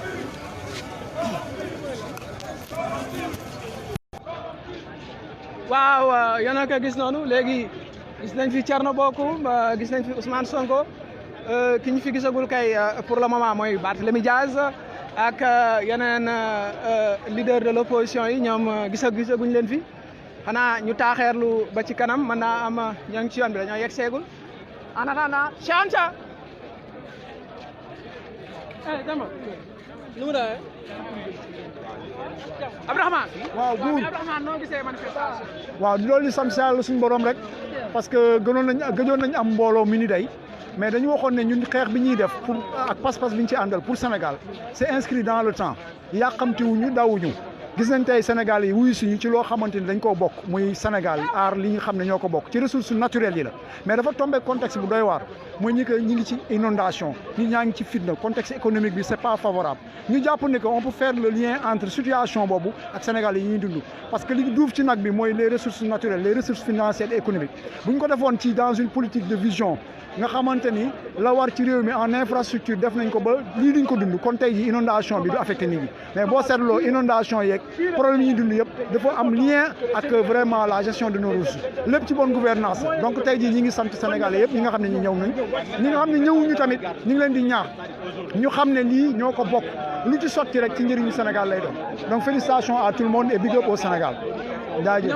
waaw yéen a ko gis noonu léegi gis nañ fi Thierno Bocoum gis nañ fi Ousmane Sonko ki ñu fi gisagul kay pour le moment mooy Barthélémy Diaz ak yeneen leader de l'opposition yi ñoom gisaguñ leen fi xanaa ñu taaxeerlu ba ci kanam mën naa am ñoo ngi ci yoon bi dañoo yegg seegul en attendant Chanta dama lu mu dee Abdourahmane waaw buur Abdourahmane noo gisee manifestation waaw loolu di sant Yàlla suñu borom rek parce que gëjoon nañ am mbooloo mi ni day mais dañu waxoon ne ñun xeex bi ñuy def pour ak pas-pas bi ñu ci àndal pour Sénégal c'est inscrit dans le temps yàqamtiwuñu dawuñu gis nañ tey Sénégal yi wuyu suñu ci loo xamante ni dañ koo bokk muy Sénégal aar li nga xam ne ñoo ko bokk ci ressources naturelles yi la mais dafa tombé contexte bu doy waar mooy ñi ngi ci inondation ñi ñaa ngi ci fitna contexte économique bi c'est pas favorable ñu jàpp ne que on peut faire le lien entre situation boobu ak Sénégal yi ñuy dund parce que li duuf ci nag bi mooy les ressources naturelles les ressources financières et économiques bu ñu ko defoon ci dans une politique de vision nga xamante ni la war ci réew mi en infrastructure def nañ ko ba lii duñ ko dund kon tey ji inondation bi du affecté nit ñi mais boo seetloo inondation yeeg problème yi ñuy dund yëpp dafa am lien ak vraiment la gestion de nos ressources lépp ci bonne gouvernance donc tey jii ñi ngi sant Sénégalais yëpp ñi nga xam ne ñi ñëw nañ ñi nga xam ne ñëwuñu tamit ñi ngi leen di ñaax ñu xam ne lii ñoo ko bokk lu ci sotti rek ci njëriñu Sénégal lay doon donc félicitations à tout le monde et big up au Sénégal jaajëf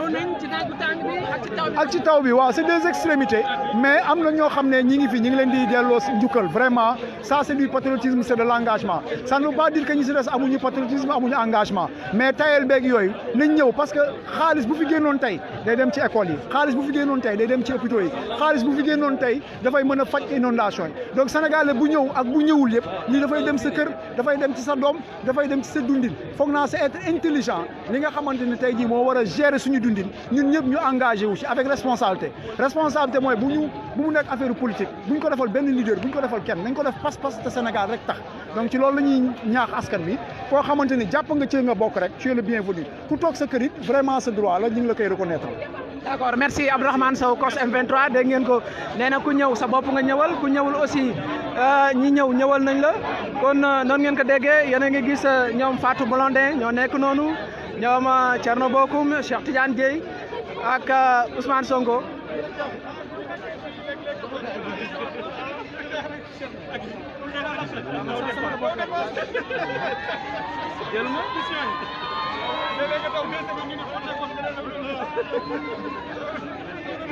ak ci taw bi waaw c'est des extrémités mais am na ñoo xam ne ñi ngi fi ñi ngi leen di delloo njukkal vraiment ça c'est du patriotisme c'est de l'engagement ça ne veut pas dire que ñi si des amuñu patriotisme amuñu engagement mais tayel beeg yooyu nañ ñëw parce que xaalis bu fi génnoon tey day dem ci école yi xaalis bu fi génnoon tey day dem ci hôpitaux yi xaalis bu fi génnoon tey dafay mën a faj inondation yi donc sénégalais bu ñëw ak bu ñëwul yëpp lii dafay dem sa kër dafay dem ci sa doom dafay dem ci sa dundin foog naa c'est être intelligent li nga xamante ne tey jii moo war a gérer suñu dundin ñun ñëpp ñu engagé wu ci avec responsabilité mooy bu mu nekk affaire politique bu ñu ko defal benn leader bu ñu ko defal kenn nañ ko def pas-pas te Sénégal rek tax donc ci loolu la ñuy ñaax askan bi koo xamante ni jàpp nga ci nga bokk rek tu es le bienvenu ku toog sa kër it vraiment sa droit la ñu ngi la koy reconnaître d'accord merci Abdourahmane Sow COS M23 dégg ngeen ko nee na ku ñëw sa bopp nga ñëwal ku ñëwul aussi ñi ñëwal nañ la kon noonu ngeen ko déggee yéen a ngi gis ñoom Fatou Blondin ñoo nekk noonu ñoom Thierno Bocoum Cheikh Tidiane Dièye ak Ousmane Sonko.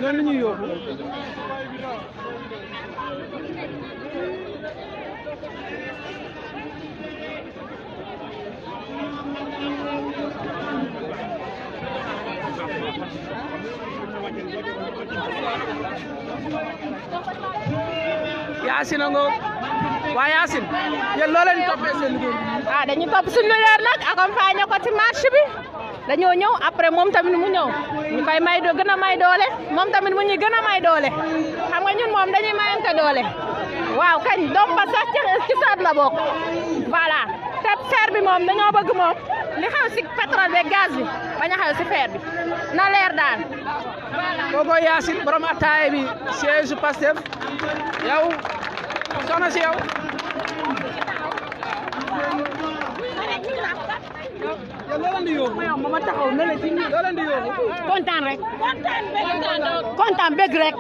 loolu la ñuy yóbbu. Yacine ngo waa Yacine yéen loo leen toppee seen liggéey bi. ah dañuy topp suñu leer nag accompagner ko ci marche bi dañoo ñëw après moom tamit mu ñëw ñu koy may gën a may doole moom tamit mu ñuy gën a may doole xam nga ñun moom dañuy mayante doole waaw kañ doom ba sax ci saat la bokk voilà te fer bi moom dañoo bëgg moom li xew si pétrole bi gaz bi bañ a xew si fer bi na leer daal. kooku Yacine borom ataaya bi siège Pastef yow soxna si yow. yow loo leen di yóbbu. ma taxaw ne la ci ñi loo leen di yóbbu. kontaan rek. kontaan bëgg rek.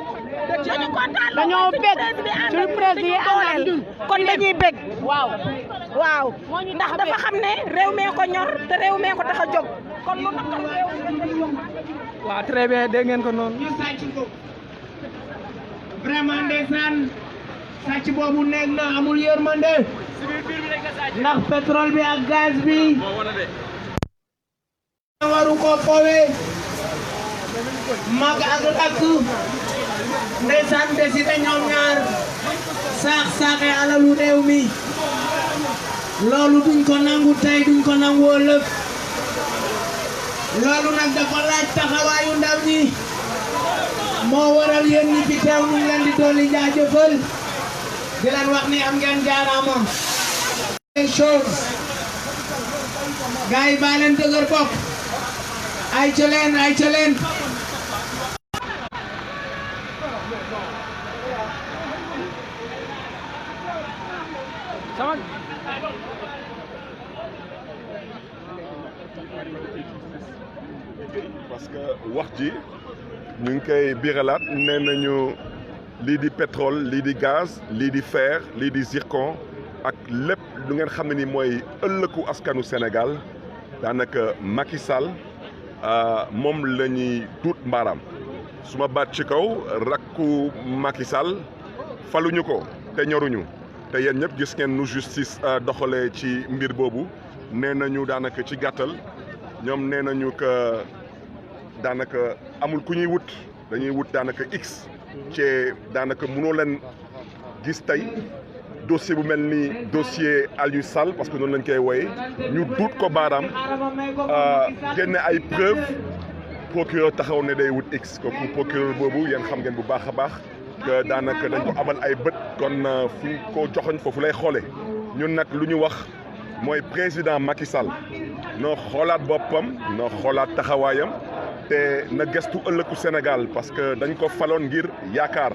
dañoo bëgg suñu président àndal kon dañuy bëgg. waaw ndax dafa xam ne réew mee ko ñor te réew mee ko tax a jóg kon lu naqar réew waaw très bien dégg ngeen ko noonu. vraiment ndeysaan sàcc boobu nekk na amul yërmande ndax pétrole bi ak gaz bi waru ko fowe mag ak rakk ndeysaan décidé ñoom ñaar saaxe alalu réew mi loolu duñ ko nangu tey duñ ko nangu ëllëg loolu nag dafa laaj taxawaayu ndaw ñi moo waral yéen ñi fi teew ñu leen di dolli jaajëfal di leen wax ni am ngeen jaaraama chose gars yi baa leen dëgër bopp ay ca leen parce que wax ji ñu ngi koy biiralaat nee nañu lii di pétrole lii di gaz lii di fer lii di zircon ak lépp lu ngeen xam ne ni mooy ëllëgu askanu Sénégal daanaka Macky Sall moom la ñuy duut mbaaraam su ma baat ci kaw rakku Macky Sall faluñu ko te ñoruñu te yéen ñëpp gis ngeen nu justice doxalee ci mbir boobu nee nañu daanaka ci gàttal ñoom nee nañu que daanaka amul ku ñuy wut dañuy wut daanaka x ci daanaka mënoo leen gis tey dossier bu mel ni dossier Aliou Sall parce que noonu lañ koy wooye ñu duut ko baaraam génne ay preuve procureur taxaw ne day wut x kooku procureur boobu yéen xam ngeen bu baax a baax que daanaka dañ ko abal ay bët kon fu ñu ko joxoñ foofu lay xoole ñun nag lu ñu wax mooy président Macky Sall noo xoolaat boppam noo xoolaat taxawaayam te na gestu ëllëgu Sénégal parce que dañ ko faloon ngir yaakaar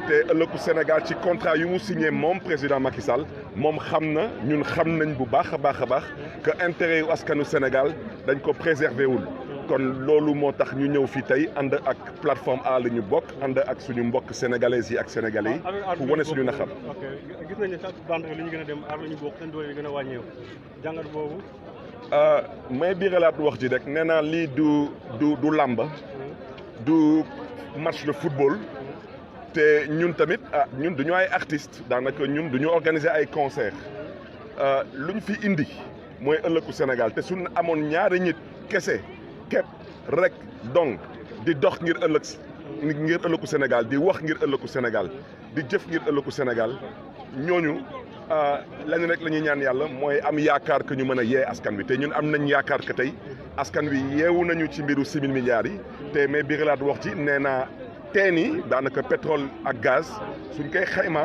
te ëllëgu Sénégal ci contrat yu mu signé moom président Macky Sall moom xam na ñun xam nañ bu baax a baax que intérêt yu askanu Sénégal dañ ko préserver wul kon loolu moo tax ñu ñëw fii tey ànd ak plateforme A la ñu bokk ànd ak suñu mbokk sénégalais yi ak sénégalais yi pour wane suñu naxar. ok gis nañu ne sax bande li ñu gën a dem aar la ñu bokk seen doole yi gën a wàññeeku jàngat boobu. may biiralaat wax ji rek nee naa lii du làmb du match de football te ñun tamit ñun duñu ay artistes daanaka ñun duñu organiser ay concert lu ñu fi indi mooy ëllëgu Sénégal te suñu amoon ñaari nit kese képp rek donc di dox ngir ëllëgu Sénégal di wax ngir ëllëgu Sénégal di jëf ngir ëllëgu Sénégal ñooñu lenn rek la ñuy ñaan yàlla mooy am yaakaar que ñu mën a yee askan wi te ñun am nañ yaakaar que tey askan wi yeewu nañu ci mbiru 6 000 milliards yi te mais biiralaat wax ci nee naa teen yi daanaka pétrole ak gaz suñ koy xayma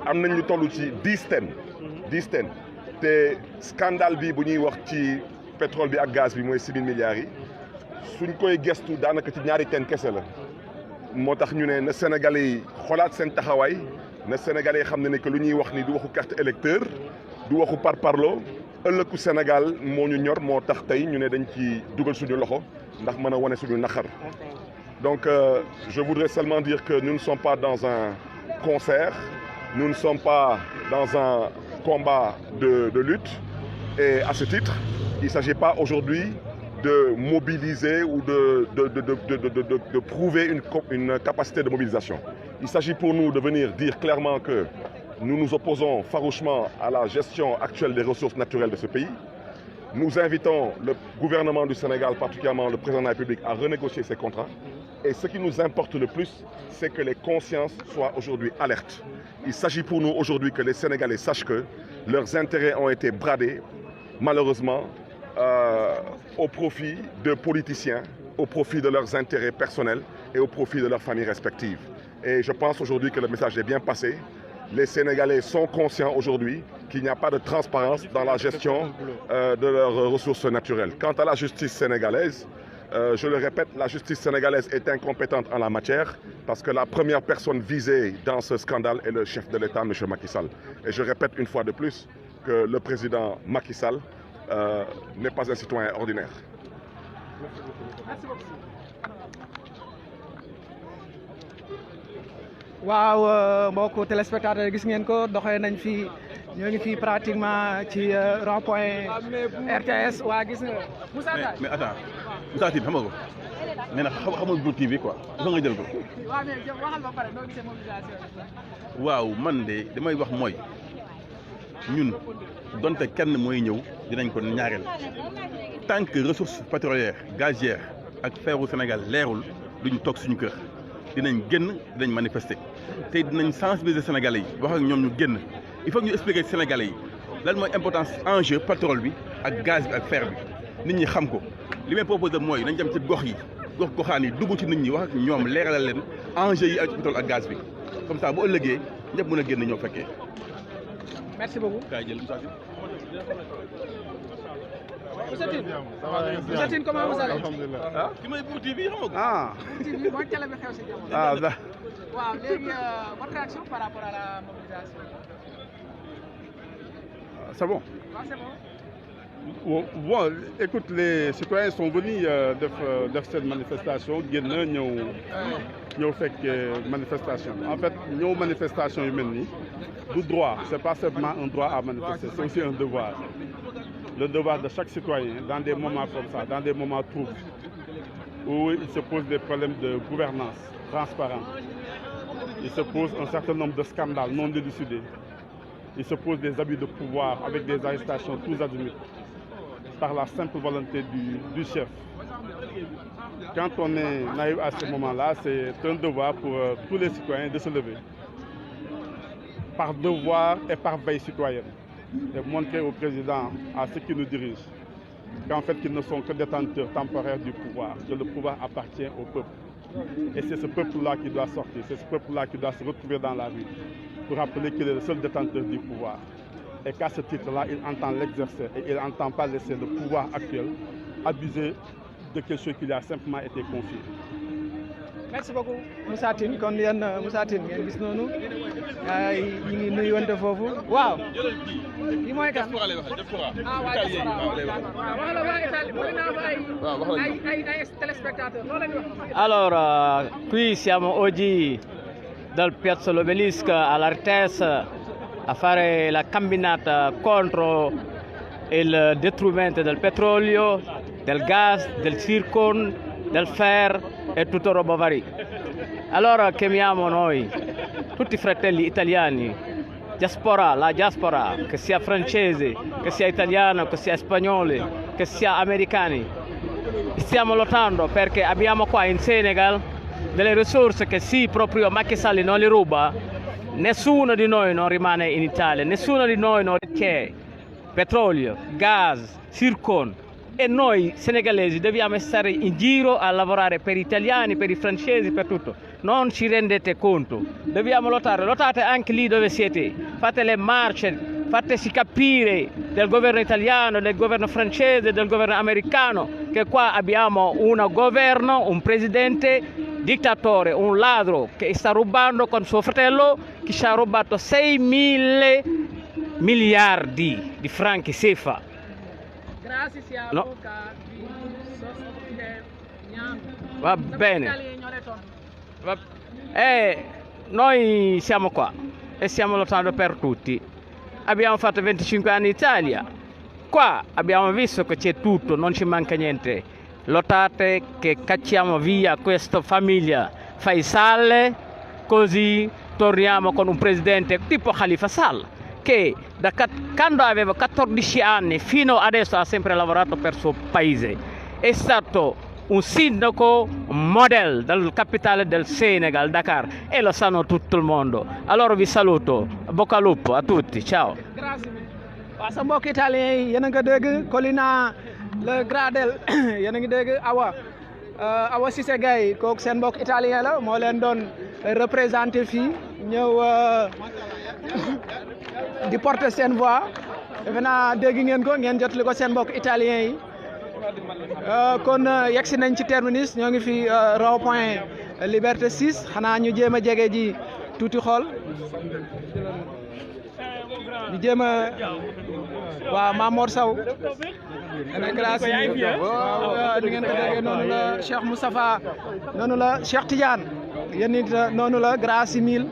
am nañ lu toll ci 10 teen te scandale bi bu ñuy wax ci pétrole bi ak gaz bi mooy 6 000 milliards yi suñ koy gestu daanaka ci ñaari teen kese la moo tax ñu ne na Sénégalais yi xoolaat seen taxawaay na Sénégalais yi xam ne que lu ñuy wax ni du waxu carte électeur du waxu parparloo ëllëgu Sénégal moo ñu ñor moo tax tey ñu ne dañ ci dugal suñu loxo ndax mën a wane suñu naqar. Donc je voudrais seulement dire que nous ne sommes pas dans un concert, nous ne sommes pas dans un combat de lutte et à ce titre, il ne s'agit pas aujourd'hui de mobiliser ou de prouver une capacité de mobilisation. Il s'agit pour nous de venir dire clairement que nous nous opposons farouchement à la gestion actuelle des ressources naturelles de ce pays. Nous invitons le gouvernement du Sénégal, particulièrement le président de la République, à renégocier ses contrats. Et ce qui nous importe le plus, c'est que les consciences soient aujourd'hui alertes. Il s'agit pour nous aujourd'hui que les Sénégalais sachent que leurs intérêts ont été bradés, malheureusement, au profit de politiciens, au profit de leurs intérêts personnels et au profit de leurs familles respectives. Et je pense aujourd'hui que le message est bien passé. Les Sénégalais sont conscients aujourd'hui qu'il n'y a pas de transparence dans la gestion de leurs ressources naturelles. Quant à la justice sénégalaise, je le répète, la justice sénégalaise est incompétente en la matière parce que la première personne visée dans ce scandale est le chef de l'État, M. Macky Sall. Et je répète une fois de plus que le président Macky Sall n'est pas un citoyen ordinaire. Merci beaucoup. waaw mbokku téléspectateur gis ngeen ko doxee nañ fi ñoo ngi fi pratiquement ci rond-point RTS waa gis nga Moussa Tall mais attends Moussa Tine xam nga ko nee na xamul Mbour TV quoi dafa nga jël ko waaw mais waxal ba pare noo gisee mobilisation waaw man de damay wax mooy ñun donte kenn mooy ñëw dinañ ko ñaareel tant que ressources pétrolières gazières ak feeru Sénégal leerul duñ toog suñu kër dinañ génn dinañ manifester te dinañ sensibiliser Sénégalais yi wax ak ñoom ñu génn il faut que ñu expliquer Sénégalais yi lan mooy importance enjeu pétrole bi ak gaz bi ak fer bi nit ñi xam ko li may proposé mooy nañ dem ci gox yi goxaan yi dugg ci nit ñi wax ak ñoom leeralal leen enjeu yi ak pétrole ak gaz bi comme ça bu ëllëgee ñëpp mën a génn ñoo fekkee. merci beaucoup. kaay jël Moussa Tine comment vous allez? Ah ki may Mbour TV xam nga ko. Ah Mbour TV mooy télé bi xew si jamono. Ah da. waaw léegi votre réaction par rapport à la mobilisation. C'est bon. Ah, c'est bon. Bon, écoute, les citoyens sont venus de cette manifestation, ñëw fekk manifestation. En fait, ñëw manifestation yu mel nii du droit, c'est pas seulement un droit à manifester, c'est aussi un devoir. Le devoir de chaque citoyen dans des moments comme ça, dans des moments troubles, où il se pose des problèmes de gouvernance transparente. Il se pose un certain nombre de scandales non élucidés. Il se pose des abus de pouvoir avec des arrestations tous azimuts par la simple volonté du chef. Quand on arrive à ce moment-là, c'est un devoir pour tous les citoyens de se lever, par devoir et par veille citoyenne, et montrer au président, à ceux qui nous dirigent, qu'en fait, qu'ils ne sont que détenteurs temporaires du pouvoir, que le pouvoir appartient au peuple. Et c'est ce peuple-là qui doit sortir, c'est ce peuple-là qui doit se retrouver dans la rue pour rappeler qu'il est le seul détenteur du pouvoir. Et qu'à ce titre-là, il entend l'exercer et il n'entend pas laisser le pouvoir actuel abuser de quelque chose qui lui a simplement été confié. Merci beaucoup Moussa Tine kon yéen Moussa Tine ngeen gis noonu ay ñi ngi nuyuwante foofu waaw li mooy kan ah waa ay téléspectateurs loolu la ñu wax. Alors qui siamo oggi dal Piazza l'Obelisco all'Artes a fare la camminata contro il detrimento del petrolio, del gas, del zircon, del fer e tutto roba varia. Allora chiamiamo noi, tutti i fratelli italiani, diaspora, la diaspora, che sia francese, che sia italiano, che sia spagnolo, che sia americani. Stiamo lottando perché abbiamo qua in Senegal delle risorse che sì, proprio Macky Sall non le ruba, nessuno di noi non rimane in Italia, nessuno di noi non c'è petrolio, gas, zircon. E noi senegalesi dobbiamo stare in giro a lavorare per gli italiani, per i francesi, per tutto. Non ci rendete conto. Dobbiamo lottare. Lottate anche lì dove siete. Fate le marce, fateci capire del governo italiano, del governo francese, del governo americano, che qua abbiamo un governo, un presidente dittatore, un ladro che sta rubando con suo fratello, che ci ha rubato 6.000 miliardi di franchi CFA. Grazie, No. Va bene. Noi siamo qua e stiamo lottando per tutti. Abbiamo fatto 25 anni in Italia. Qua abbiamo visto che c'è tutto, non ci manca niente. Lottate che cacciamo via questa famiglia Faisal, così torniamo con un presidente tipo Khalifa Sall, che quando aveva 14 anni fino adesso ha sempre lavorato per il suo paese. È stato un sindaco model della capitale del Senegal, Dakar, e lo sanno tutto il mondo. Allora vi saluto, bocca al lupo a tutti, ciao. Grazie. Waa sa mbokk italien yi yéen a nga dégg Colina le Gradel yéen a ngi dégg Awa Cissé Gaye kooku seen mbokk italien la moo leen doon représenté fii ñëw di porter seen voix defe naa dégg ngeen ko ngeen jotali ko seen mbokk italien yi kon yegsi nañ ci terminus ñoo ngi fi rond-point Liberté 6 xanaa ñu jéem a jege ji tuuti xool ñu jéem a waaw Mamor Sow ana classe yi ni ngeen ko déggee noonu la Cheikh Moustapha noonu la Cheikh Tidiane yéen it noonu la Gracie Mille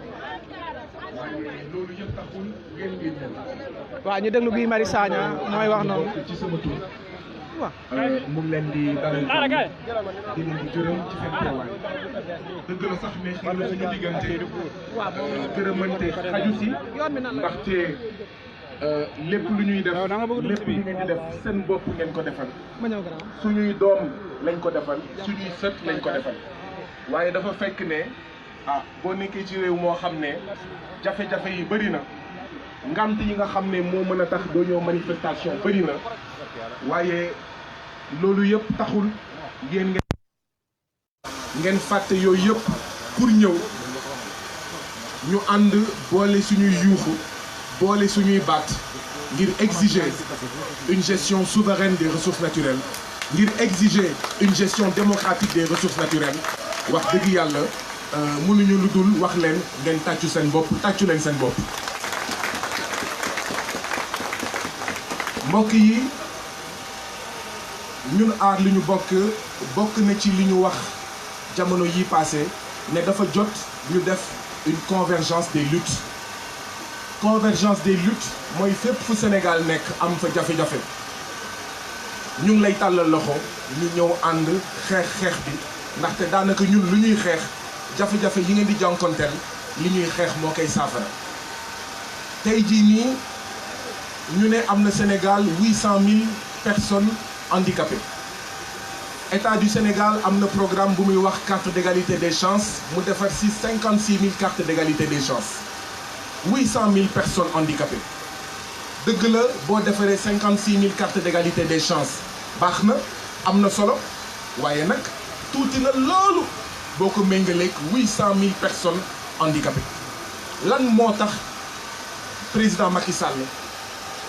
waaw ñu déglu Guy Marius Sagna mooy wax noonu mu ngi leen di dalal di leen di gërëm ci seen teewaay dëgg la sax ne xëy na suñu diggante gërëmante xaju si ndaxte lépp lu ñuy def lépp lu ngeen di def seen bopp ngeen ko defal suñuy doom lañ ko defal suñuy sët lañ ko defal waaye dafa fekk ne boo nekkee ci réew moo xam ne jafe-jafe yi bëri na ngant yi nga xam ne moo mën a tax doo ñëw manifestation bëri na waaye loolu yëpp taxul ngeen fàtte yooyu yëpp pour ñëw ñu ànd boole suñuy yuuxu boole suñuy baat ngir exiger une gestion souveraine des ressources naturelles ngir exiger une gestion démocratique des ressources naturelles wax dëgg yàlla mënuñu lu dul wax leen ngeen tàccu seen bopp tàccu leen seen bopp mbokk yi ñun aar li ñu bokk na ci li ñu wax jamono yi passé ne dafa jot ñu def une convergence des luttes mooy fépp fu Sénégal nekk am fa jafe-jafe ñu ngi lay tàllal loxo ñu ñëw ànd xeex bi ndaxte daanaka ñun lu ñuy xeex jafe-jafe yi ngeen di jànkonteel li ñuy xeex moo koy saafara tey jii nii ñu ne am na Sénégal 800 000 personnes handicapées État du Sénégal am na programme bu muy wax carte d'égalité des chances mu defar si 56 000 cartes d'égalité des chances 800 000 personnes handicapées dëgg la boo defaree 56 000 cartes d'égalité des chances baax na am na solo waaye nag tuuti na loolu boo ko méngaleeg 800 000 personnes handicapées lan moo tax président Macky Sall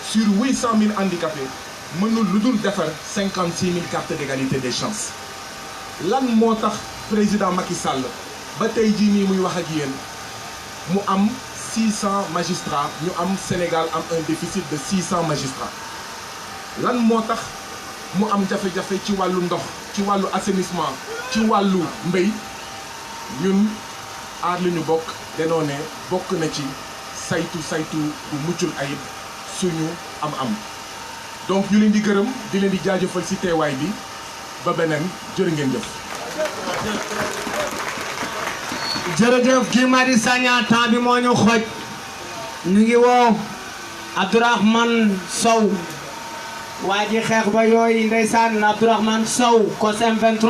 sur 800 000 handicapés mënul lu dul defar 56 000 cartes d'égalité des chances lan moo tax président Macky Sall ba tey jii nii muy wax ak yéen mu am 600 magistrats ñu am Sénégal am un déficit de 600 magistrats lan moo tax mu am jafe-jafe ci wàllu ndox ci wàllu assainissement ci wàllu mbéy ñun aar li ñu bokk danoo ne bokk na ci saytu bu muccul ayib suñu am donc ñu leen di gërëm di leen di jaajëfal ci teewaay bi ba beneen jërë ngeen jëf. jërëjëf Guy Marius Sagna temps bi moo ñu xooj ñu ngi woo Abdourahmane Sow waa ji xeex ba yooyu ndeysaan Abdourahmane Sow COS M23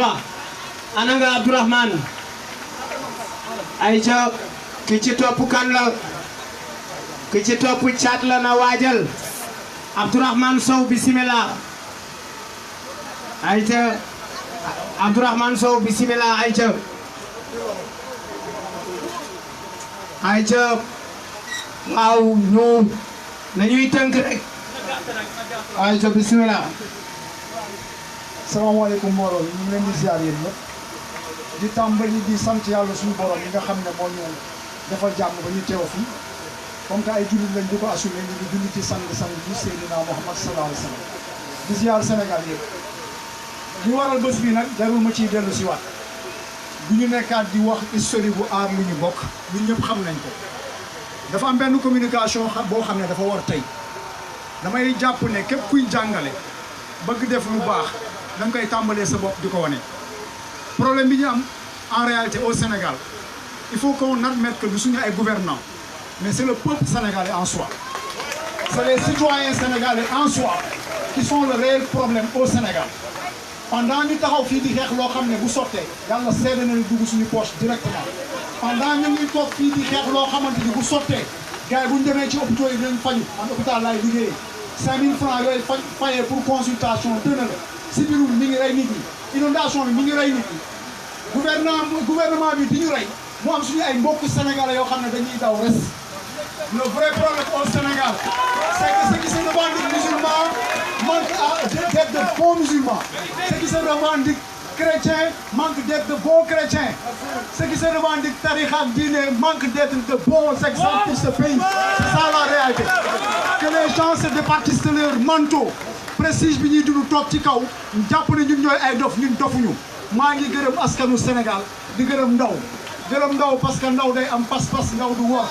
ana nga Abdourahmane ay ca ki ci topp kan la ki ci topp caat la na waajal Abdourahmane Sow bismillah ay ca Abdourahmane Sow bismillah ay ca waaw ñu nañuy tënk rek ayca bismillah. salaamaaleykum mbooloo mi ñu ngi leen di ziar yéen ñëpp di tàmbali di sant yàlla suñu borom yi nga xam ne moo ñu defal jàmm ba ñu teew fii comme que ay jullit lañ di ko assumé ñu ngi julli ci sang-sang bi Seydina Muhammad sallallahu alayhi wa sallam di ziar Sénégal yëpp li waral bés bi nag jarul ma ciy dellu si waat bu ñu nekkaat di wax historique bu aar lu ñu bokk ñun ñëpp xam nañ ko dafa am benn communication boo xam ne dafa war tey damay jàpp ne képp kuy jàngale bëgg def lu baax da nga koy tàmbalee sa bopp di ko wane problème bi ñu am en réalité au Sénégal il faut qu'on admette que du suñu ay gouvernants mais c'est le peuple sénégalais en soi c'est les citoyens sénégalais en soi qui sont le réel problème au Sénégal pendant ñu taxaw fii di xeex loo xam ne bu sottee yàlla seede na dugg suñu poche directement pendant ñu ngi toog fii di xeex loo xamante ni bu sottee gars yi bu ñu demee ci hôpitaux yi dinañ faju man hôpital laay liggéeyee 5000 francs yooyu fayee pour consultation dëna la sibiru mi ngi rey nit ñi inondation bi mi ngi rey nit ñi gouvernement bi di ñu rey mu am suñu ay mbokk sénégalais yoo xam ne dañuy daw res le vrai problème au Sénégal c'est que ceux qui se revendiquent musulmans manquent d'être de bons musulmans ceux qui se revendiquent chrétiens manquent d'être de bons chrétiens ceux qui se revendiquent tariqa diine manquent d'être de bons exemples pour ce pays c'est ça la réalité que les gens se départissent de leur manteau prestige bi ñuy dund toog ci kaw jàpp ne ñun ñooy ay dof ñun dofuñu maa ngi gërëm askanu Sénégal di gërëm ndaw parce que ndaw day am pas-pas ndaw du wor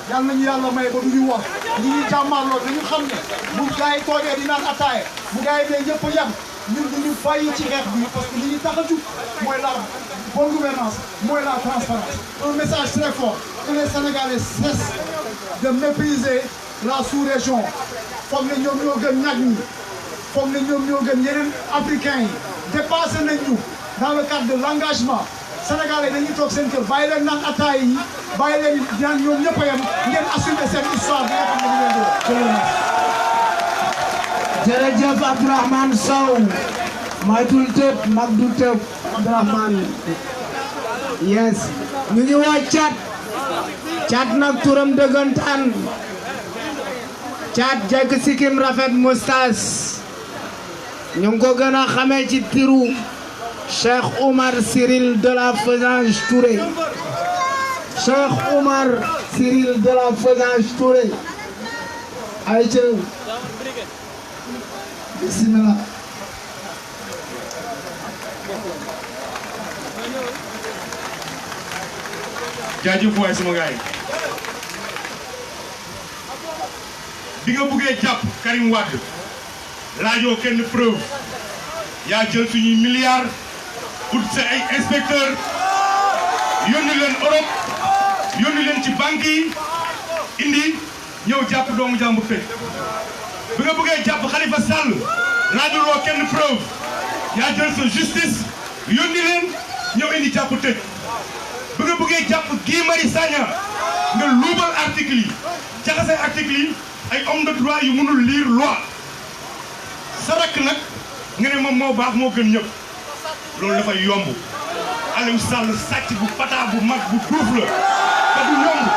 yàlla nañu yàlla may ba du ñu wor ñi ñuy jàmmarloo dañu xam ne bu gars yi toogee di naan ataaya bu gars yi ne ñëpp a yem ñun duñu bàyyi ci xeex bi parce que li ñu tax a jug mooy la bonne gouvernance mooy la transparence un message très fort que les Sénégalais cessent de mépriser la sous-région foog ne ñoom ñoo gën ñag ñi foog ne ñoom ñoo gën yeneen africains yi dépassé nañ ñu dans le cadre de l'engagement Sénégalais dañuy toog seen kër bàyyi leen naan ataay yi bàyyi leen ñaan ñoom ñëpp a yem ngeen assumer seen histoire bi nga xam ne ñu leen di jërëjëf Abdourahmane Sow maytul tëb mag du tëb Abdourahmane yes ñu ngi woo Thiat nag turam dëggantaan Thiat jekk sikkim rafet moustache ñu ngi ko gën a xamee ci tiru Cheikh Oumar Cyril de la Feusange Touré Cheikh Oumar Cyril de la Feusange Touré ayca bismillah jaajëf waay sama gaay bi nga buggee jàpp Karim Wade laajoo kenn preuve yaa jël suñuy milliards ut sa ay inspecteur yónni leen Europe yónni leen ci banque yi indi ñëw jàpp doomu jàmbur tëj bi nga bëggee jàpp Khalifa Sall laajuloo kenn preuve yaa jël sa justice yónni leen ñëw indi jàpp tëj bi nga bëggee jàpp Guy Marius Sagna nga luubal article yi jaxase article yi ay homme de droit yu mënul lire loi sa rakk nag nga ne moom moo baax moo gën ñëpp loolu dafay yomb Aliou Sall sàcc bu pata bu mag bu duuf la te du yomb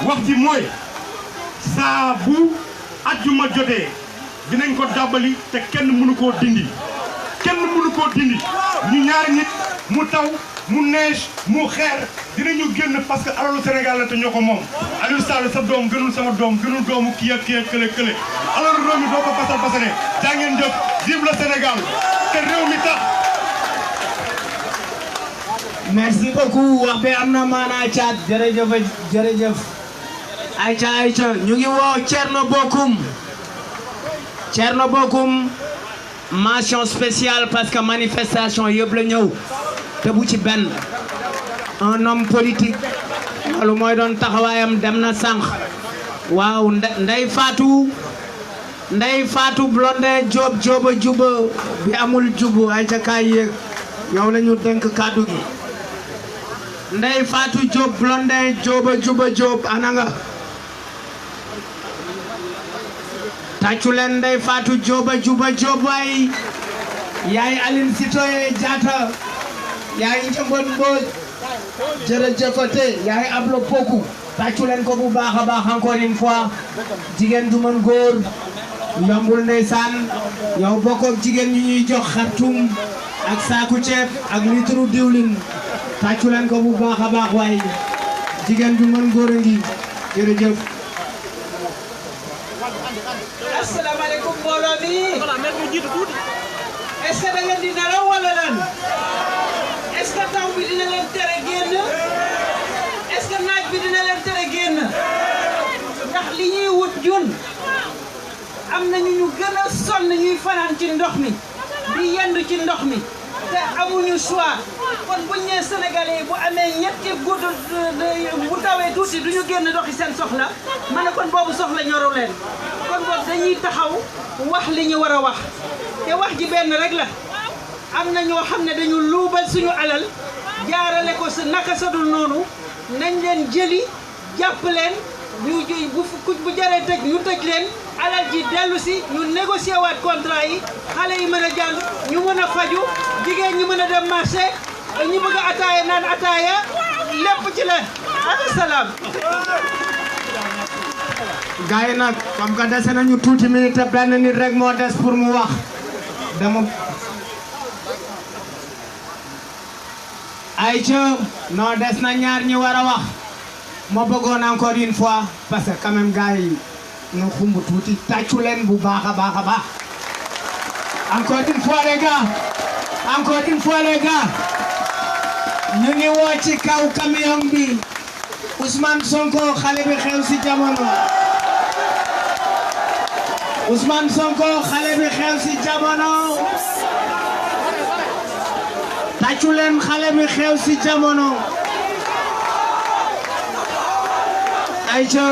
wax ji mooy saa bu ajjuma jotee dinañ ko dàbbali te kenn mënu koo dindi ñu ñaari nit mu taw mu neige mu xeer dinañu génn parce que alalu Sénégal la te ñoo ko moom Aliou Sall sa doom gënul sama doom gënul doomu kii ak kële alalu réew mi doo ko pasal pasale jaa ngeen jëf vive le Sénégal te réew mi tax. merci beaucoup wax bi am na maanaa Thiat jërëjëf ayca ñu ngi woo Thierno Bocoum mention spéciale parce que manifestation yëpp la ñëw te bu ci benn un homme politique loolu mooy doon taxawaayam dem na sànq waaw Ndeye Fatou Blondin Jóoba juba bi amul jubu ayca kaay yéeg yow la ñu dénk kàddu gi Ndeye Fatou Diop Blondin Jóoba Jóob ana nga tàccu leen Ndeye Fatou Jóoba Jóob waay yaay Aline Sitoé Diatta yaay Njambon Mbodj jërëjëfate yaay Ablo Poku tàccu leen ko bu baax a baax encore une fois jigéen du mën góor yombul ndeysaan yow bokkoog jigéen ñi ñuy jox xartum ak saaku ceeb ak litre diwlin tàccu leen ko bu baax a baax waaye jigéen du mën góor a ngi jërëjëf. asalaamaaleykum mbooloo mi est-ce que da ngeen di nelaw wala lan est-ce que taw bi dina leen tere génn est-ce que naaj bi dina leen tere génn ndax li ñuy wut jun am na ñu gën a sonn ñuy fanaan ci ndox mi di yendu ci ndox mi te amuñu choix kon buñ nee Sénégalais bu amee ñetti gudd bu tawee tuuti duñu génn doxi seen soxla ma ne kon boobu soxla ñoru leen kon boobu dañuy taxaw wax li ñu war a wax te wax ji benn rek la am na ñoo xam ne dañu luubal suñu alal jaarale ko sa naka sadul noonu nañ leen jëli jàpp leen ñu bu jaree tëj ñu tëj leen alal ji dellu si ñu négocier waat contrat yi xale yi mën a jàng ñu mën a faju jigéen ñi mën a dem marché ñu bëgg a ataaya naan ataaya lépp ci la asalaam. gars yi nag comme que dese nañu tuuti minute benn nit rek moo des pour mu wax dama ay ca non des na ñaar ñi war a wax ma bëggoon encore une fois parce que quand même gars yi ñu xumb tuuti tàccu leen bu baax a baax a baax encore une fois les gars encore une fois les gars ñu ngi woo ci kaw camion bi Ousmane Sonko xale bi xew si jamono Ousmane Sonko xale bi xew si jamono tàccu leen xale bi xew si jamono ayca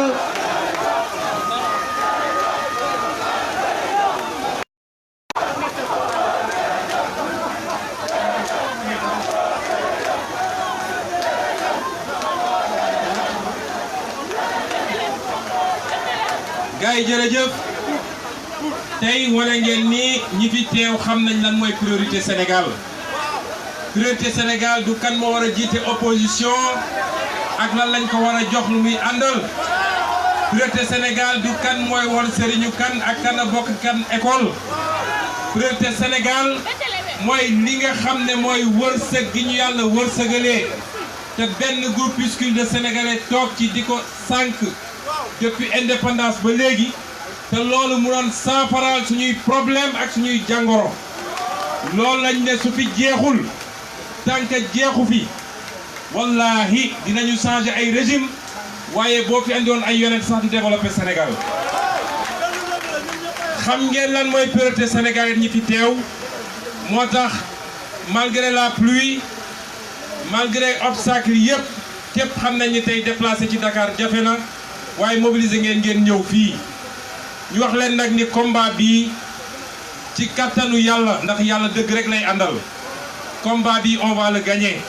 gars yi jërëjëf tey wane ngeen ni ñi fi teew xam nañ lan mooy priorité Sénégal priorité Sénégal du kan moo war a jiite opposition ak lan lañ ko war a jox lu muy àndal priorité Sénégal du kan mooy woon sëriñu kan ak kan a bokk kan école priorité Sénégal mooy li nga xam ne mooy wërsëg gi ñu yàlla wërsëgalee te benn groupuscule de Sénégalais toog ci di ko sànq depuis indépendance ba léegi te loolu mu doon saafaraal suñuy problème ak suñuy jàngoro loolu lañ ne su fi jeexul tant que jeexu fi wallahi dinañu changer ay régime waaye boo fi andoon ay yonent sax du développer Sénégal xam ngeen lan mooy priorité Sénégal ñi fi teew moo tax malgré la pluie malgré obstacle yëpp képp xam nañ ni tey déplacé ci Dakar jafe na waaye mobiliser ngeen ñëw fii ñu wax leen nag ni combat bii ci kattanu yàlla ndax yàlla dëgg rek lay àndal combat bi on va le gagner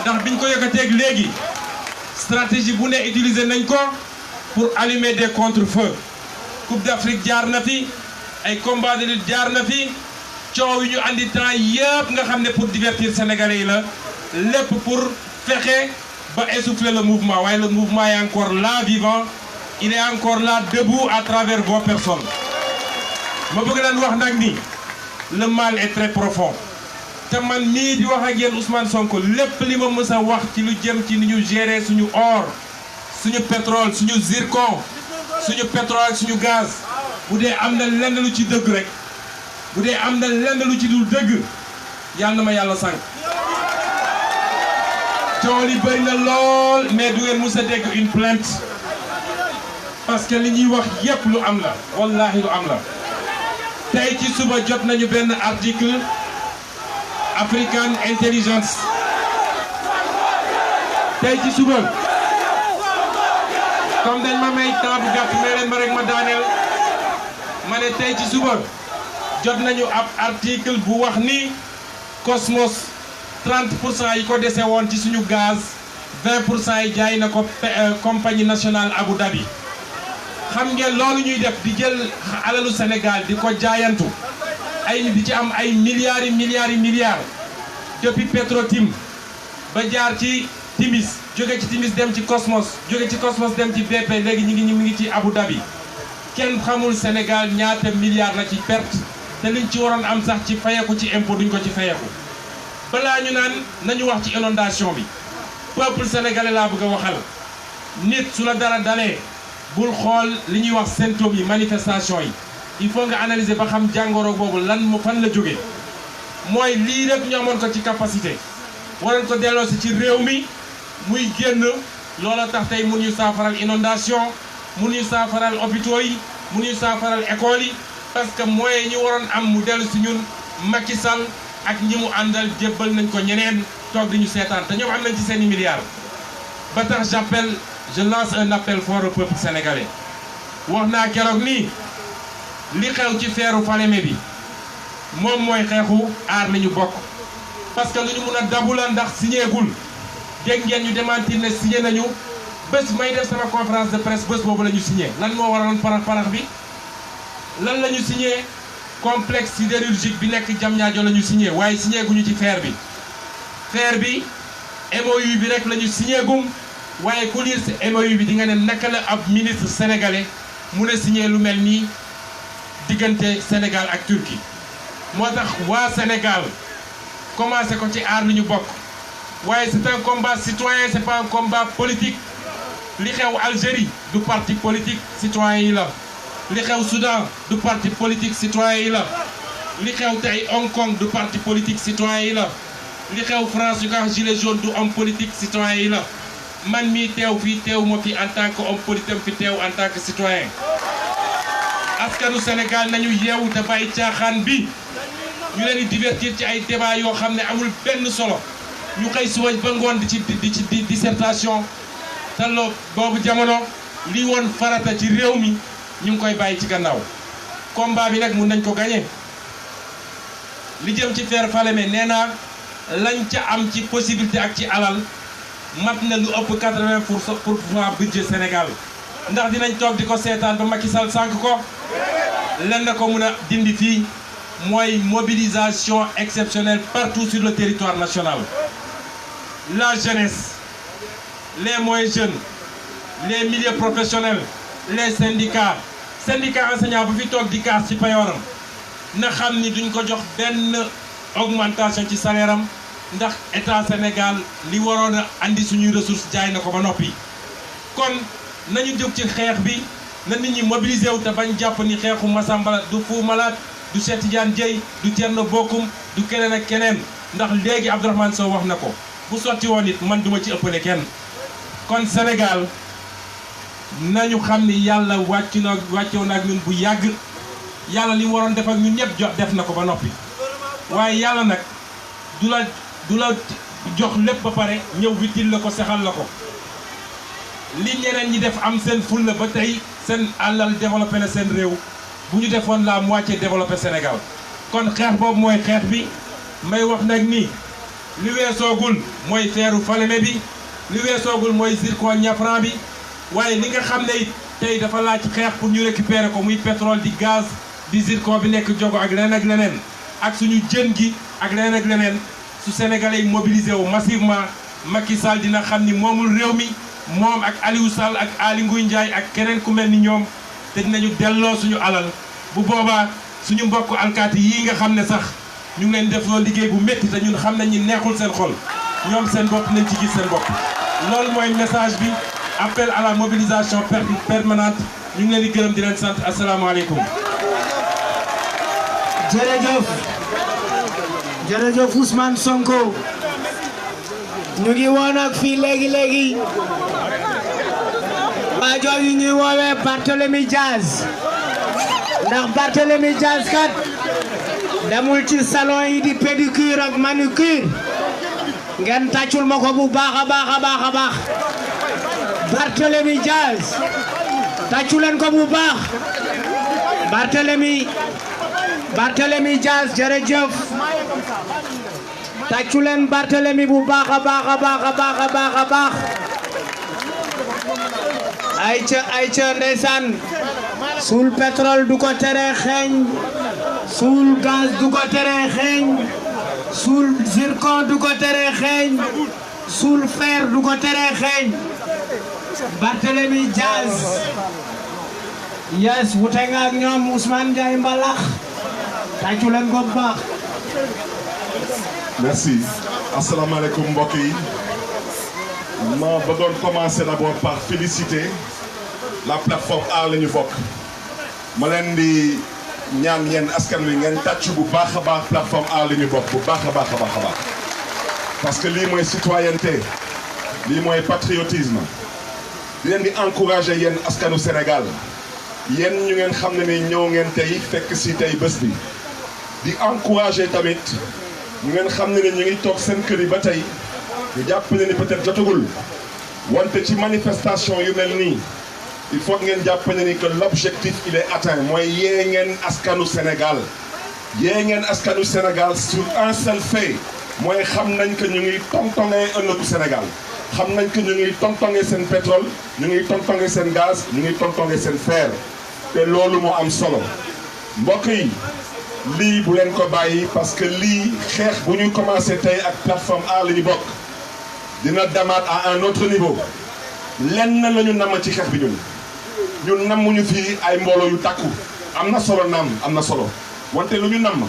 ndax biñ ko yëkkateeg léegi stratégie bu ne utiliser nañ ko pour allumer des contre-feux Coupe d'Afrique jaar na fi ay combat de lutte jaar na fi coow yu ñu andi temps yëpp nga xam ne pour divertir sénégalais yi la lépp pour fexe ba essouffler le mouvement waaye le mouvement est encore là vivant il est encore là debout à travers vos personnes ma bëgg leen wax nag ni le mal est très profond te man mii di wax ak yéen Ousmane Sonko lépp li ma mës a wax ci lu jëm ci ni ñu gérer suñu or suñu pétrole suñu zircon suñu pétrole ak suñu gaz bu dee am na lenn lu ci dëgg rek bu dee am na lenn lu ci dul dëgg yàlla na ma yàlla sànq coow li bëri na lool mais du ngeen mës a dégg une plainte parce que li ñuy wax yépp lu am la wallahi lu am la tey ci suba jot nañu benn article African Intelligence tey ci suba comme dañ ma may temps bu gàtt may leen ma rek ma daaneel ma ne tey ci suba jot nañu ab article bu wax ni Cosmos 30% yi ko dese woon ci suñu gaz 20% yi jaay na ko compagnie nationale Abu Dhabi xam ngeen loolu ñuy def di jël alalu Sénégal di ko jaayantu ay nit di ci am ay milliards yi milliards yi milliards depuis Petrotim ba jaar ci Timis jóge ci Timis dem ci Cosmos jóge ci Cosmos dem ci BP léegi ñu ngi ci Abu Dhabi kenn xamul Sénégal ñaata milliards la ci perte te liñ ci waroon am sax ci fayeku ci impôt duñ ko ci fayeku balaa ñu naan nañu wax ci inondation bi peuple sénégalais laa bëgg a waxal nit su la dara dalee bul xool li ñuy wax symptômes yi manifestation yi il faut nga analyser ba xam jàngoro boobu lan mu fan la jógee mooy lii rek ñu amoon ko ci capacité waroon ko delloosi ci réew mi muy génn loola tax tey mun ñu saafaral inondation mun ñu saafaral hôpitaux yi mun ñu saafaral écoles yi parce que moyens ñu waroon am mu dellu si ñun Macky Sall ak ñi mu àndal jébbal nañ ko ñeneen toog di ñu seetaan te ñoom am nañ ci seeni milliards ba tax je lance un appel fort au peuple sénégalais wax naa keroog nii li xew ci feeru Falémé bi moom mooy xeexu aar li ñu bokk parce que lu ñu mun a dabu la ndax signé gul dégg ngeen ñu démentir ne signé nañu bés may def sama conférence de presse bés boobu la ñu signé lan moo waraloon parax bi lan la ñu signé complexe sidérurgique bi nekk Diamniadio la ñu signé waaye signé guñu ci feer bi MOU bi rek la ñu signé gum waaye ku lire ci MOU bi di nga ne naka la ab ministre sénégalais mu ne signé lu mel nii diggante Sénégal ak Turquie moo tax waa Sénégal commencé ko ci aar li ñu bokk waaye c'est un combat citoyen c'est pas un combat politique li xew Algérie du parti politique citoyen yi la li xew Soudan du parti politique citoyen yi la li xew tey Hong Kong du parti politique citoyen yi la li xew France yu ko wax gilet jaune du homme politique citoyen yi la man mii teew fii teew ma fi en tant que homme politique fi teew en tant que citoyen askanu Sénégal nañu yeewu te bàyyi caaxaan bi ñu leen di divertir ci ay débat yoo xam ne amul benn solo ñu xëy suba ba ngoon di ci dissertation te loo boobu jamono lii woon farata ci réew mi ñu ngi koy bàyyi ci gannaaw combat bi nag mun nañ ko gagné li jëm ci feer Falémé nee naa lañ ca am ci possibilité ak ci alal mat na lu ëpp 80% budget Sénégal ndax dinañ toog di ko seetaan ba Macky Sall sànq ko len na ko mun a dindi fii mooy mobilisation exceptionnelle partout sur le territoire national la jeunesse les moins jeunes les milieux professionnels les syndicats enseignants bu fi toog di kaas ci payooram na xam ni duñ ko jox benn augmentation ci salaire am ndax état Sénégal li waroon a andi suñuy ressources jaay na ko ba noppi kon nañu jóg ci xeex bi na nit ñi mobiliser wu te bañ jàpp ni xeexu Massamba du Fou Malade du Cheikh Tidiane Dièye du Thierno Bocoum du keneen ak keneen ndax léegi Abdourahmane Sow wax na ko bu sotti woon it man duma ci ëppale kenn kon Sénégal nañu xam ni yàlla wàccoon ak ñun bu yàgg yàlla li waroon def ak ñun ñëpp def na ko ba noppi waaye yàlla nag du la jox lépp ba pare ñëw witil la ko sexal la ko li ñeneen ñi def am seen fulla ba tey seen àllal développé na seen réew bu ñu defoon la moitié développé Sénégal kon xeex boobu mooy xeex bi may wax nag ni li weesoogul mooy feeru Falémé bi li weesoogul mooy zircon Niafran bi waaye li nga xam ne it tey dafa laaj xeex pour ñu récupérer ko muy pétrole di gaz di zircon bi nekk Diogo ak leneen ak suñu jën gi ak leneen su Sénégalais yi mobilisé wu massivement Macky Sall dina xam ni moomul réew mi moom ak Aliou Sall ak Aly Ngouille Ndiaye ak keneen ku mel ni ñoom te dinañu delloo suñu alal bu boobaa suñu mbokk alkaati yii nga xam ne sax ñu ngi leen def loo liggéey bu métti te ñun xam nañ ni neexul seen xol ñoom seen bopp nañ ci gis seen bopp loolu mooy message bi appel à la mobilisation permanente ñu ngi leen di gërëm di leen sant asalaamaaleykum. jërëjëf Ousmane Sonko ñu ngi woon ak fii léegi waa jooju ñuy woowee Barthélémy Diaz ndax Barthélémy Diaz kat demul ci salon yi di pédicure ak manucure ngeen tàccul ma ko bu baax a baax Barthélémy Diaz tàccu leen ko bu baax Barthélémy Diaz jërëjëf tàccu leen Barthélémy bu baax a baax ayca ndeysaan suul pétrole du ko tere xeeñ suul gaz du ko tere xeeñ suul zircon du ko tere xeeñ suul fer du ko tere xeeñ Barthélémy Dias yes wute nga ak ñoom Ousmane Ndiaye Mbalax tàccu leen ko bu baax. merci asalaamaaleykum mbokk yi ma bëggoon commencer d'abord par féliciter la plateforme Aar la ñu bokk ma leen di ñaan yeen askan wi ngeen tàccu bu baax a baax plateforme Aar la ñu bokk bu baax a baax a baax a baax parce que lii mooy citoyenneté lii mooy patriotisme di leen di encourager yéen askanu Sénégal yéen ñu ngeen xam ne ni ñëw ngeen tey fekk si tey bés bi di encourager tamit ñu ngeen xam ne ni ñu ngi toog seen kër yi ba tey ñu jàpp ne ni peut-être jotagul wante ci manifestation yu mel nii il faut ngeen jàpp ne ni que l'objectif il est atteint mooy yee ngeen askanu Sénégal yee ngeen askanu Sénégal sur un seul fait mooy xam nañ que ñu ngi tongtongee ëllëgu Sénégal xam nañ que ñu ngi tongtongee seen pétrole ñu ngi tongtongee seen gaz ñu ngi tongtongee seen fer te loolu moo am solo mbokk yi lii bu leen ko bàyyi parce que lii xeex bu ñu commencé tey ak plateforme Aar la ñu bokk dina demaat à un autre niveau lenn la ñu namm ci xeex bi ñun nammuñu fii ay mbooloo yu takku am na solo naam am na solo wante lu ñu namm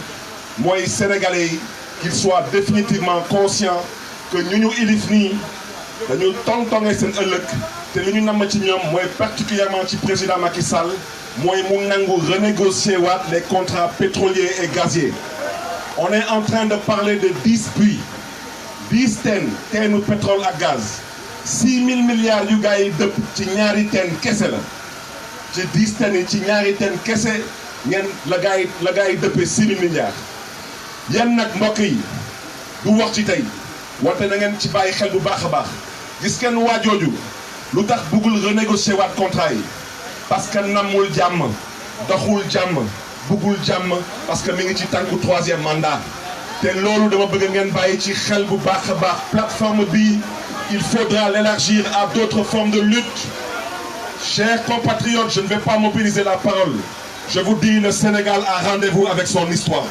mooy sénégalais yi qu'ils soient définitivement conscients que ñu ilif nii dañu tongtongee seen ëllëg te lu ñu namm ci ñoom mooy particulièrement ci président Macky Sall mooy mu nangu renégocier waat les contrats pétroliers et gaziers. On est en train de parler de 10 puits 10 teenu pétrole ak gaz 6 000 milliards yu gars yi dëpp ci ñaari teen kese la ci 10 teen yi ci ñaari teen kese ngeen la gars yi dëppee 6 000 milliards yéen nag mbokk yi du wax ci tey wante na ngeen ci bàyyi xel bu baax a baax gis ngeen waajooju lu tax bëggul renégocier waat contrat yi parce que namul jàmm doxul jàmm bëggul jàmm parce que mi ngi ci tànku 3e mandat te loolu dama bëgg ngeen bàyyi ci xel bu baax a baax plateforme bi il faudra l'élargir à d'autres formes de lutte. Chers compatriotes, je ne vais pas mobiliser la parole. Je vous dis, le Sénégal a rendez-vous avec son histoire.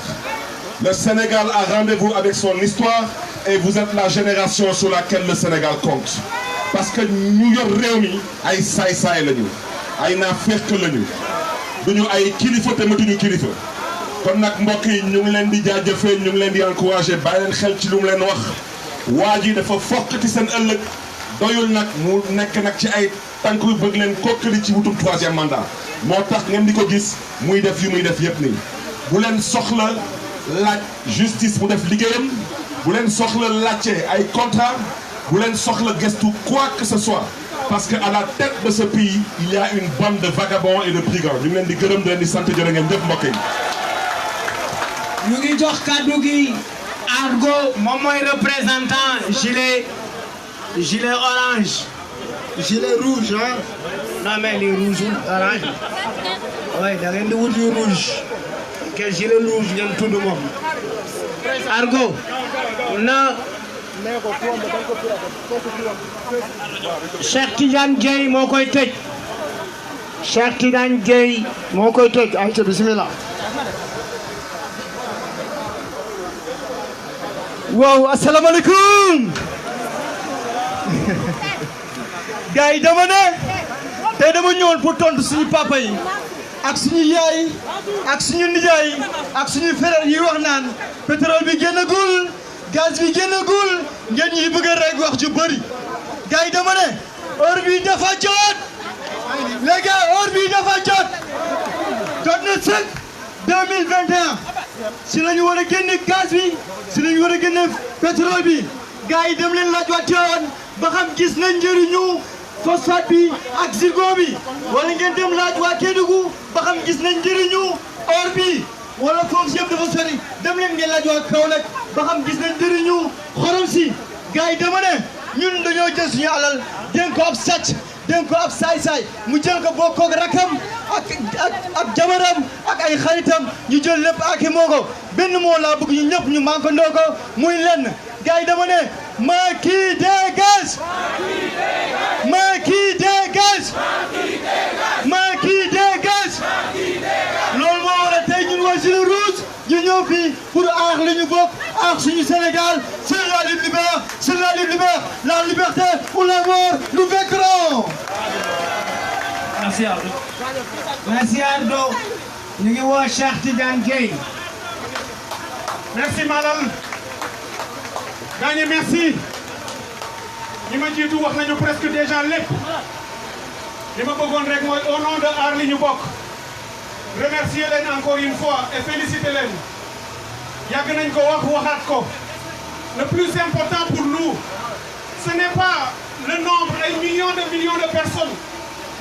Le Sénégal a rendez-vous avec son histoire et vous êtes la génération sur laquelle le Sénégal compte. Parce que ñu yor réew mi ay saay-saay lañu ay naafeq lañu duñu ay kilifa te matuñu kilifa kon nag mbokk yi ñu ngi leen di jaajëfee ñu ngi leen di encourager bàyyi leen xel ci lu mu leen wax waa ji dafa fokkati seen ëllëg doyul nag mu nekk nag ci ay tànk yu bëgg leen kokkali ci wutum 3e mandat moo tax ngeen di ko gis muy def yu muy def yépp nii bu leen soxla laaj justice mu def liggéeyam bu leen soxla laajte ay contrat bu leen soxla gestu quoi que ce soit parce que à la tête de ce pays il y a une bande de vagabonds et de brigands ñu ngi leen di gërëm di leen di sant jërë ngeen jëf mbokk yi. ñu ngi jox kàddu gi Argo moom mooy représentant gilet orange gilet rouge hein non mais les rouges orange oui da ngeen di wut yu rouge que gilet rouge ngeen tudd moom Argo na Cheikh Tidiane Dieye moo koy tëj Cheikh Tidiane Dieye moo koy tëj ayca bismillah. waaw asalaamaaleykum gars yi dama ne tey dama ñëwoon pour tontu suñu papa yi ak suñu yaay ak suñu nijaay ak suñu frère yi wax naan pétrole bi génnagul gaz bi génnagul ngeen ñi bëgg a rek wax ju bëri gars yi dama ne heure bi dafa jot les gars heure bi dafa jot na sëkk 2021 si la ñu war a génne gaz bi si la ñu war a génne pétrole bi gars yi dem leen laaj waa Tivaouane ba xam gis nañ njëriñu phosphate bi ak zircon bi wala ngeen dem laaj waa Kédougou ba xam gis nañ njëriñu or bi wala foofu yëpp dafa sori dem leen ngeen laaj waa Kaolack ba xam gis nañ njëriñu xorom si gars yi dama ne ñun dañoo jël suñu alal dénk ko ab sàcc dénk ko ab saay-saay mu jël ko bokkoog rakam ak jabaram ak ay xaritam ñu jël lépp ak moo ko benn moo laa bëgg ñu ñëpp ñu mànkandoo ko muy lenn gars yi dama ne Macky dégage Macky dégage Macky dégage loolu moo war a tey ñun waa Gilet rouge ñu ñëw fii pour aar li ñu bokk aar suñu Sénégal Sénégal yi libère c'est la liberté ou la mort, nous vaincrons. Merci Ardo. Merci Ardo. Ñu ngi woo Cheikh Tidiane Gueye. Merci Malal. Gagné merci. ñi ma jiitu wax nañu presque déjà lépp. li ma bëggoon rek mooy au nom de Aar Li Ñu Bokk. remercier leen encore une fois et féliciter leen. yàgg nañ ko waxaat ko. Le plus important pour nous, ce n'est pas le nombre, ay millions de personnes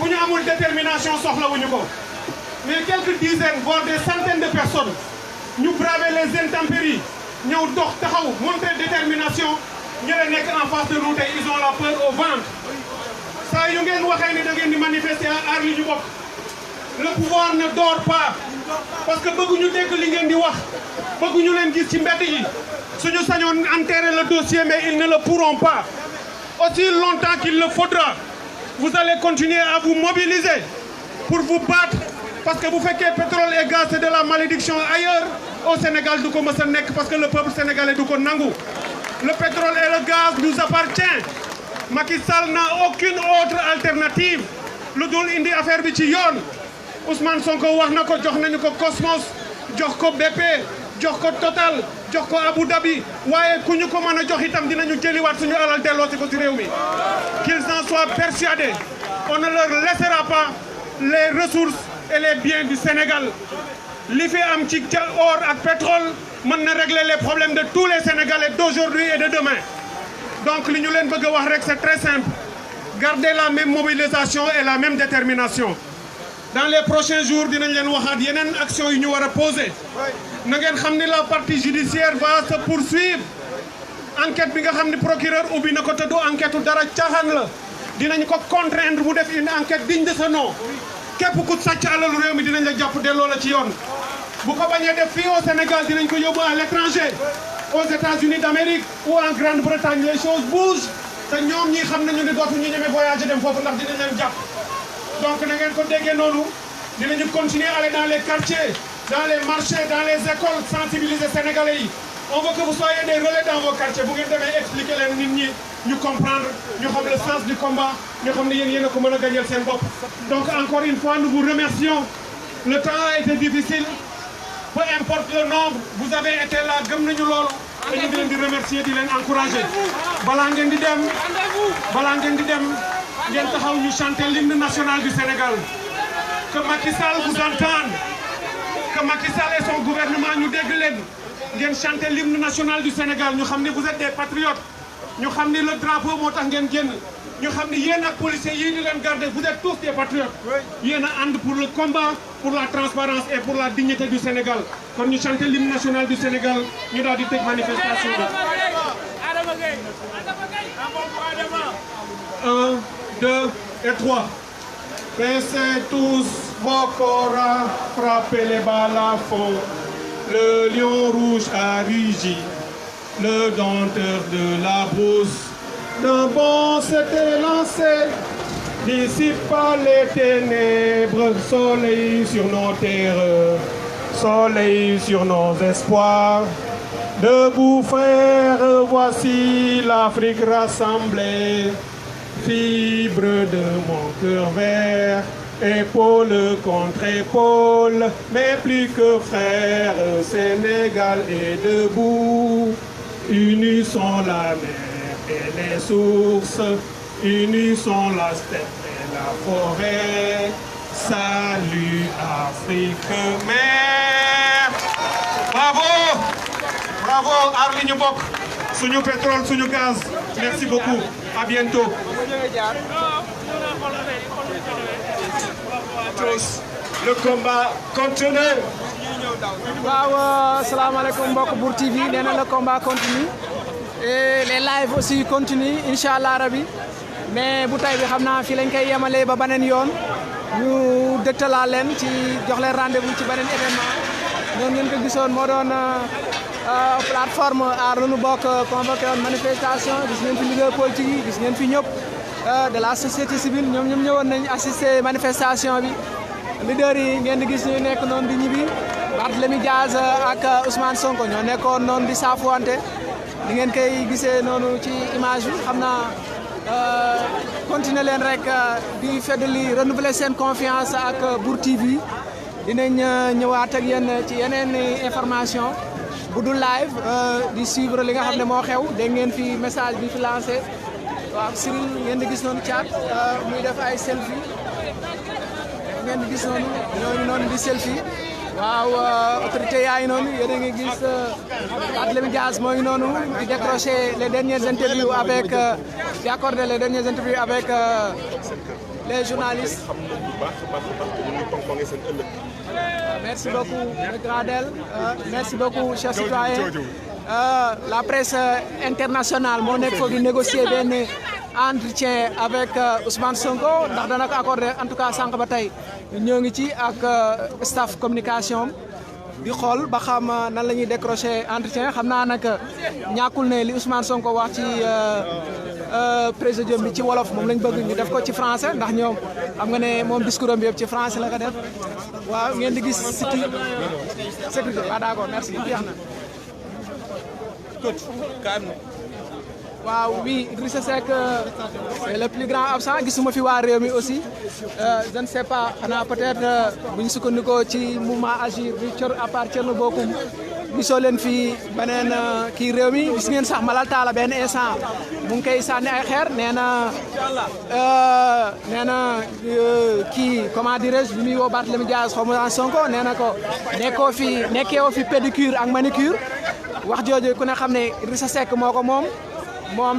bu ñu amul détermination soxlawuñu ko. Mais quelques dizaines, voire des centaines de personnes, ñu braver les intempéries, ñëw dox taxaw, montrer détermination, ñu la nekk en face de nous tey ils ont la peur au ventre. saa yu ngeen waxee ni da ngeen di manifester Aar Li Ñu Bokk. Le pouvoir ne dort pas parce que bëgguñu dégg li ngeen di wax bëgguñu leen gis ci mbedd yi suñu sañoon enterrer le dossier mais ils ne le pourront pas. Aussi longtemps qu'il le faudra, vous allez continuer à vous mobiliser pour vous battre parce que bu fekkee pétrole et gaz c'est de la malédiction ailleurs au Sénégal du ko mës a nekk parce que le peuple sénégalais du ko nangu. Le pétrole et le gaz nous appartient. Macky Sall n'a aucune autre alternative lu dul indi affaire bi ci yoon. Ousmane Sonko wax na ko jox nañu ko Cosmos jox ko BP jox ko Total jox ko Abu Dhabi waaye ku ñu ko mën a jox itam dinañu jëliwaat suñu alal delloosi ko ci réew mi. Qu'ils en soient persuadés, on ne leur laissera pas les ressources et les biens du Sénégal. li fi am ci or ak pétrole mën na régler les problèmes de tous les Sénégalais d'aujourd'hui et de demain. Donc li ñu leen bëgg a wax rek c'est très simple. Gardez la même mobilisation et la même détermination. Dans les prochains jours dinañ leen waxaat yeneen action yu ñu war a poser na ngeen xam ni la partie judiciaire va se poursuivre. Enquête bi nga xam ni procureur ubbi na ko te du enquête dara caaxaan la dinañ ko contraindre mu def une enquête digne de ce nom. képp ku sàcc alalu réew mi dinañ la jàpp delloo la ci yoon bu ko bañee def fii au Sénégal dinañ ko yóbbu à l'étranger aux États-Unis d'Amérique ou en Grande-Bretagne les choses bougent te ñoom ñi xam nañu ne dootu ñu ñeme voyager dem foofu ndax dinañ leen jàpp. Donc na ngeen ko déggee noonu dinañu continuer aller dans les quartiers dans les marchés dans les écoles sensibiliser Sénégalais yi. On veut que vous soyez des relais dans vos quartiers bu ngeen demee expliquer leen nit ñi ñu comprendre ñu xam le sens du combat ñu xam ne yéen a ko mën a gagnal seen bopp. Donc encore une fois nous vous remercions. Le temps a été difficile peu importe le nombre vous avez été là gëm nañu loolu te ñu ngi leen di remercier di leen encourager. balaa ngeen di dem ngeen taxaw ñu chanter l'hymne national du Sénégal. Que Macky Sall vous entende que Macky Sall et son gouvernement ñu dégg leen. ngeen chanter l'hymne national du Sénégal ñu xam ne vous êtes des patriotes ñu xam ne le drapeau moo tax ngeen génn ñu xam ne yéen ak policiers yii ñu leen garder vous êtes tous des patriotes yéen a ànd pour le combat pour la transparence et pour la dignité du Sénégal kon ñu chanter l'hymne national du Sénégal ñu daal di tëj manifestation bi. 1, 2 et 3. Baissez tous vos corps, frappez les balles à fond. Le lion rouge a rugi, le dompteur de la brousse. D'un bond s'était lancé, dissipe les ténèbres, soleil sur nos terreurs, soleil sur nos espoirs. Debout frères, voici l'Afrique rassemblée, fibre de mon cœur vert. Épaule contre épaule, mais plus que frères, Sénégal est debout. Unissons la mer et les sources, unissons la steppe et la forêt. Salut Afrique mère. Bravo, bravo Aar Li Ñu Bokk, suñu pétrole, suñu gaz. Merci beaucoup. À bientôt. Le combat continue. waaw salaamaaleykum mbokk Bour TV nee na le combat continue et les lives aussi continuent incha allah rabi mais bu tay bi xam naa fii lañ koy yemalee ba beneen yoon ñu dëgtalaa leen ci jox leen rendez-vous ci beneen événement noonu ngeen ko gisoon moo doon plateforme Aar Li Ñu Bokk convoqué woon manifestation gis ngeen fi leader politique yi gis ngeen fi ñëpp de la société civile ñoom ñëwoon nañ assister manifestation bi leader yi ngeen di gis ñu nekk noonu di ñibbi Barthélémy Dias ak Ousmane Sonko ñoo nekkoon noonu di saafuwante ni ngeen koy gisee noonu ci image bi xam naa continuer leen rek di feddali renouveler seen confiance ak Bour TV dinañ ñëwaat ak yéen ci yeneen information bu dul live di suivre li nga xam ne moo xew dégg ngeen fi message bi fi lancé waaw Cyril ngeen di gis noonu Thiat muy def ay selfie ngeen di gis noonu ñooñu noonu di selfie waaw autorité yaa ngi noonu yéen a ngi gis Barthélémy Dias moo ngi noonu di décrocher les dernières interviews avec di accorder les dernières interviews avec les journalistes. Merci beaucoup Gradel merci beaucoup chers citoyens la presse internationale moo nekk foofu di négocier benn entretien avec Ousmane Sonko ndax dana ko accordé en tout cas sànq ba tey ñoo ngi ci ak staff communication di xool ba xam nan la ñuy décrocher entretien xam naa nag ñàkkul ne li Ousmane Sonko wax ci présidium bi ci wolof moom lañ bëgg ñu def ko ci français ndax ñoom xam nga ne moom discours am bi yëpp ci français la ko def waaw ngeen di gis siti sécurité waaw d'accord merci jeex na waaw oui Idrissa Seck c'est le plus grand absent gisuma fi waa réew mi aussi je ne sais pas xanaa peut-être bu ñu sukkandikoo ci mouvement Agir bi à part Thierno Bocoum gisoo leen fii beneen kii réew mi gis ngeen sax Malal Talla benn instant mu ngi koy sànni ay xeer nee na kii comment dirais-je bi muy woo Barthélémy Dias xaw ma Sonko nee na ko nekkoo fi pédicure ak manicure wax jooju ku ne xam ne Idrissa Seck moo ko moom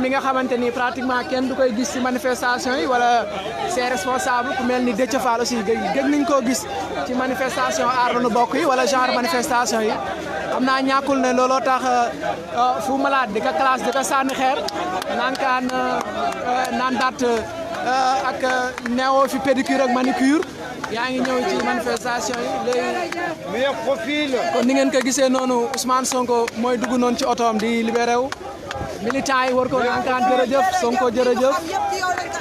mi nga xamante ni pratiquement kenn du koy gis ci manifestation yi wala ses responsables ku mel ni Déthié Fall aussi gëj nañ koo gis ci manifestation aar nu bokk yi wala genre manifestation yi xam naa ñàkkul ne looloo tax Fou Malade di ko classe di ko sànni xeer naan daat ak neewoo fi pédicure ak manicure yaa ngi ñëw ci manifestation yi léegi meilleur profil kon ni ngeen ko gisee noonu Ousmane Sonko mooy dugg noonu ci otoom di libéré wu militant yi war ko nankaan jërëjëf Sonko jërëjëf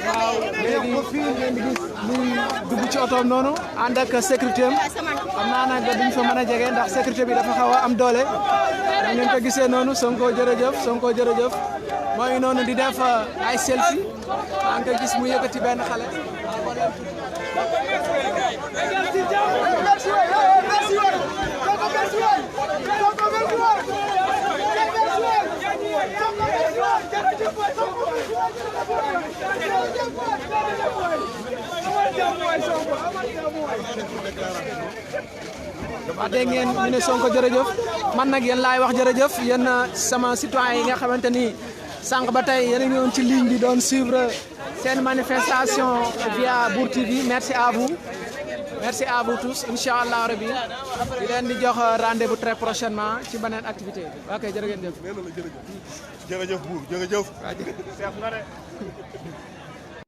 waaw léegi ngeen di gis muy dugg ci otoom noonu ànd ak sécurité am xam naa nag duñ fa mën a jege ndax sécurité bi dafa xaw a am doole da ngeen ko gisee noonu Sonko jërëjëf moo ngi noonu di def ay selfie maa ngi ko gis mu yëkkati benn xale waaw dégg ngeen ñu ne Sonko jërëjëf man nag yéen laay wax jërëjëf yéen sama citoyen yi nga xamante ni sànq ba tey yéen a ngi woon ci ligne bi doon suivre seen manifestation via Bour TV merci à vous tous incha allah rabi di leen di jox rendez-vous très prochainement ci beneen activité ok jërë ngeen jëf. jërëjëf Bour jërëjëf.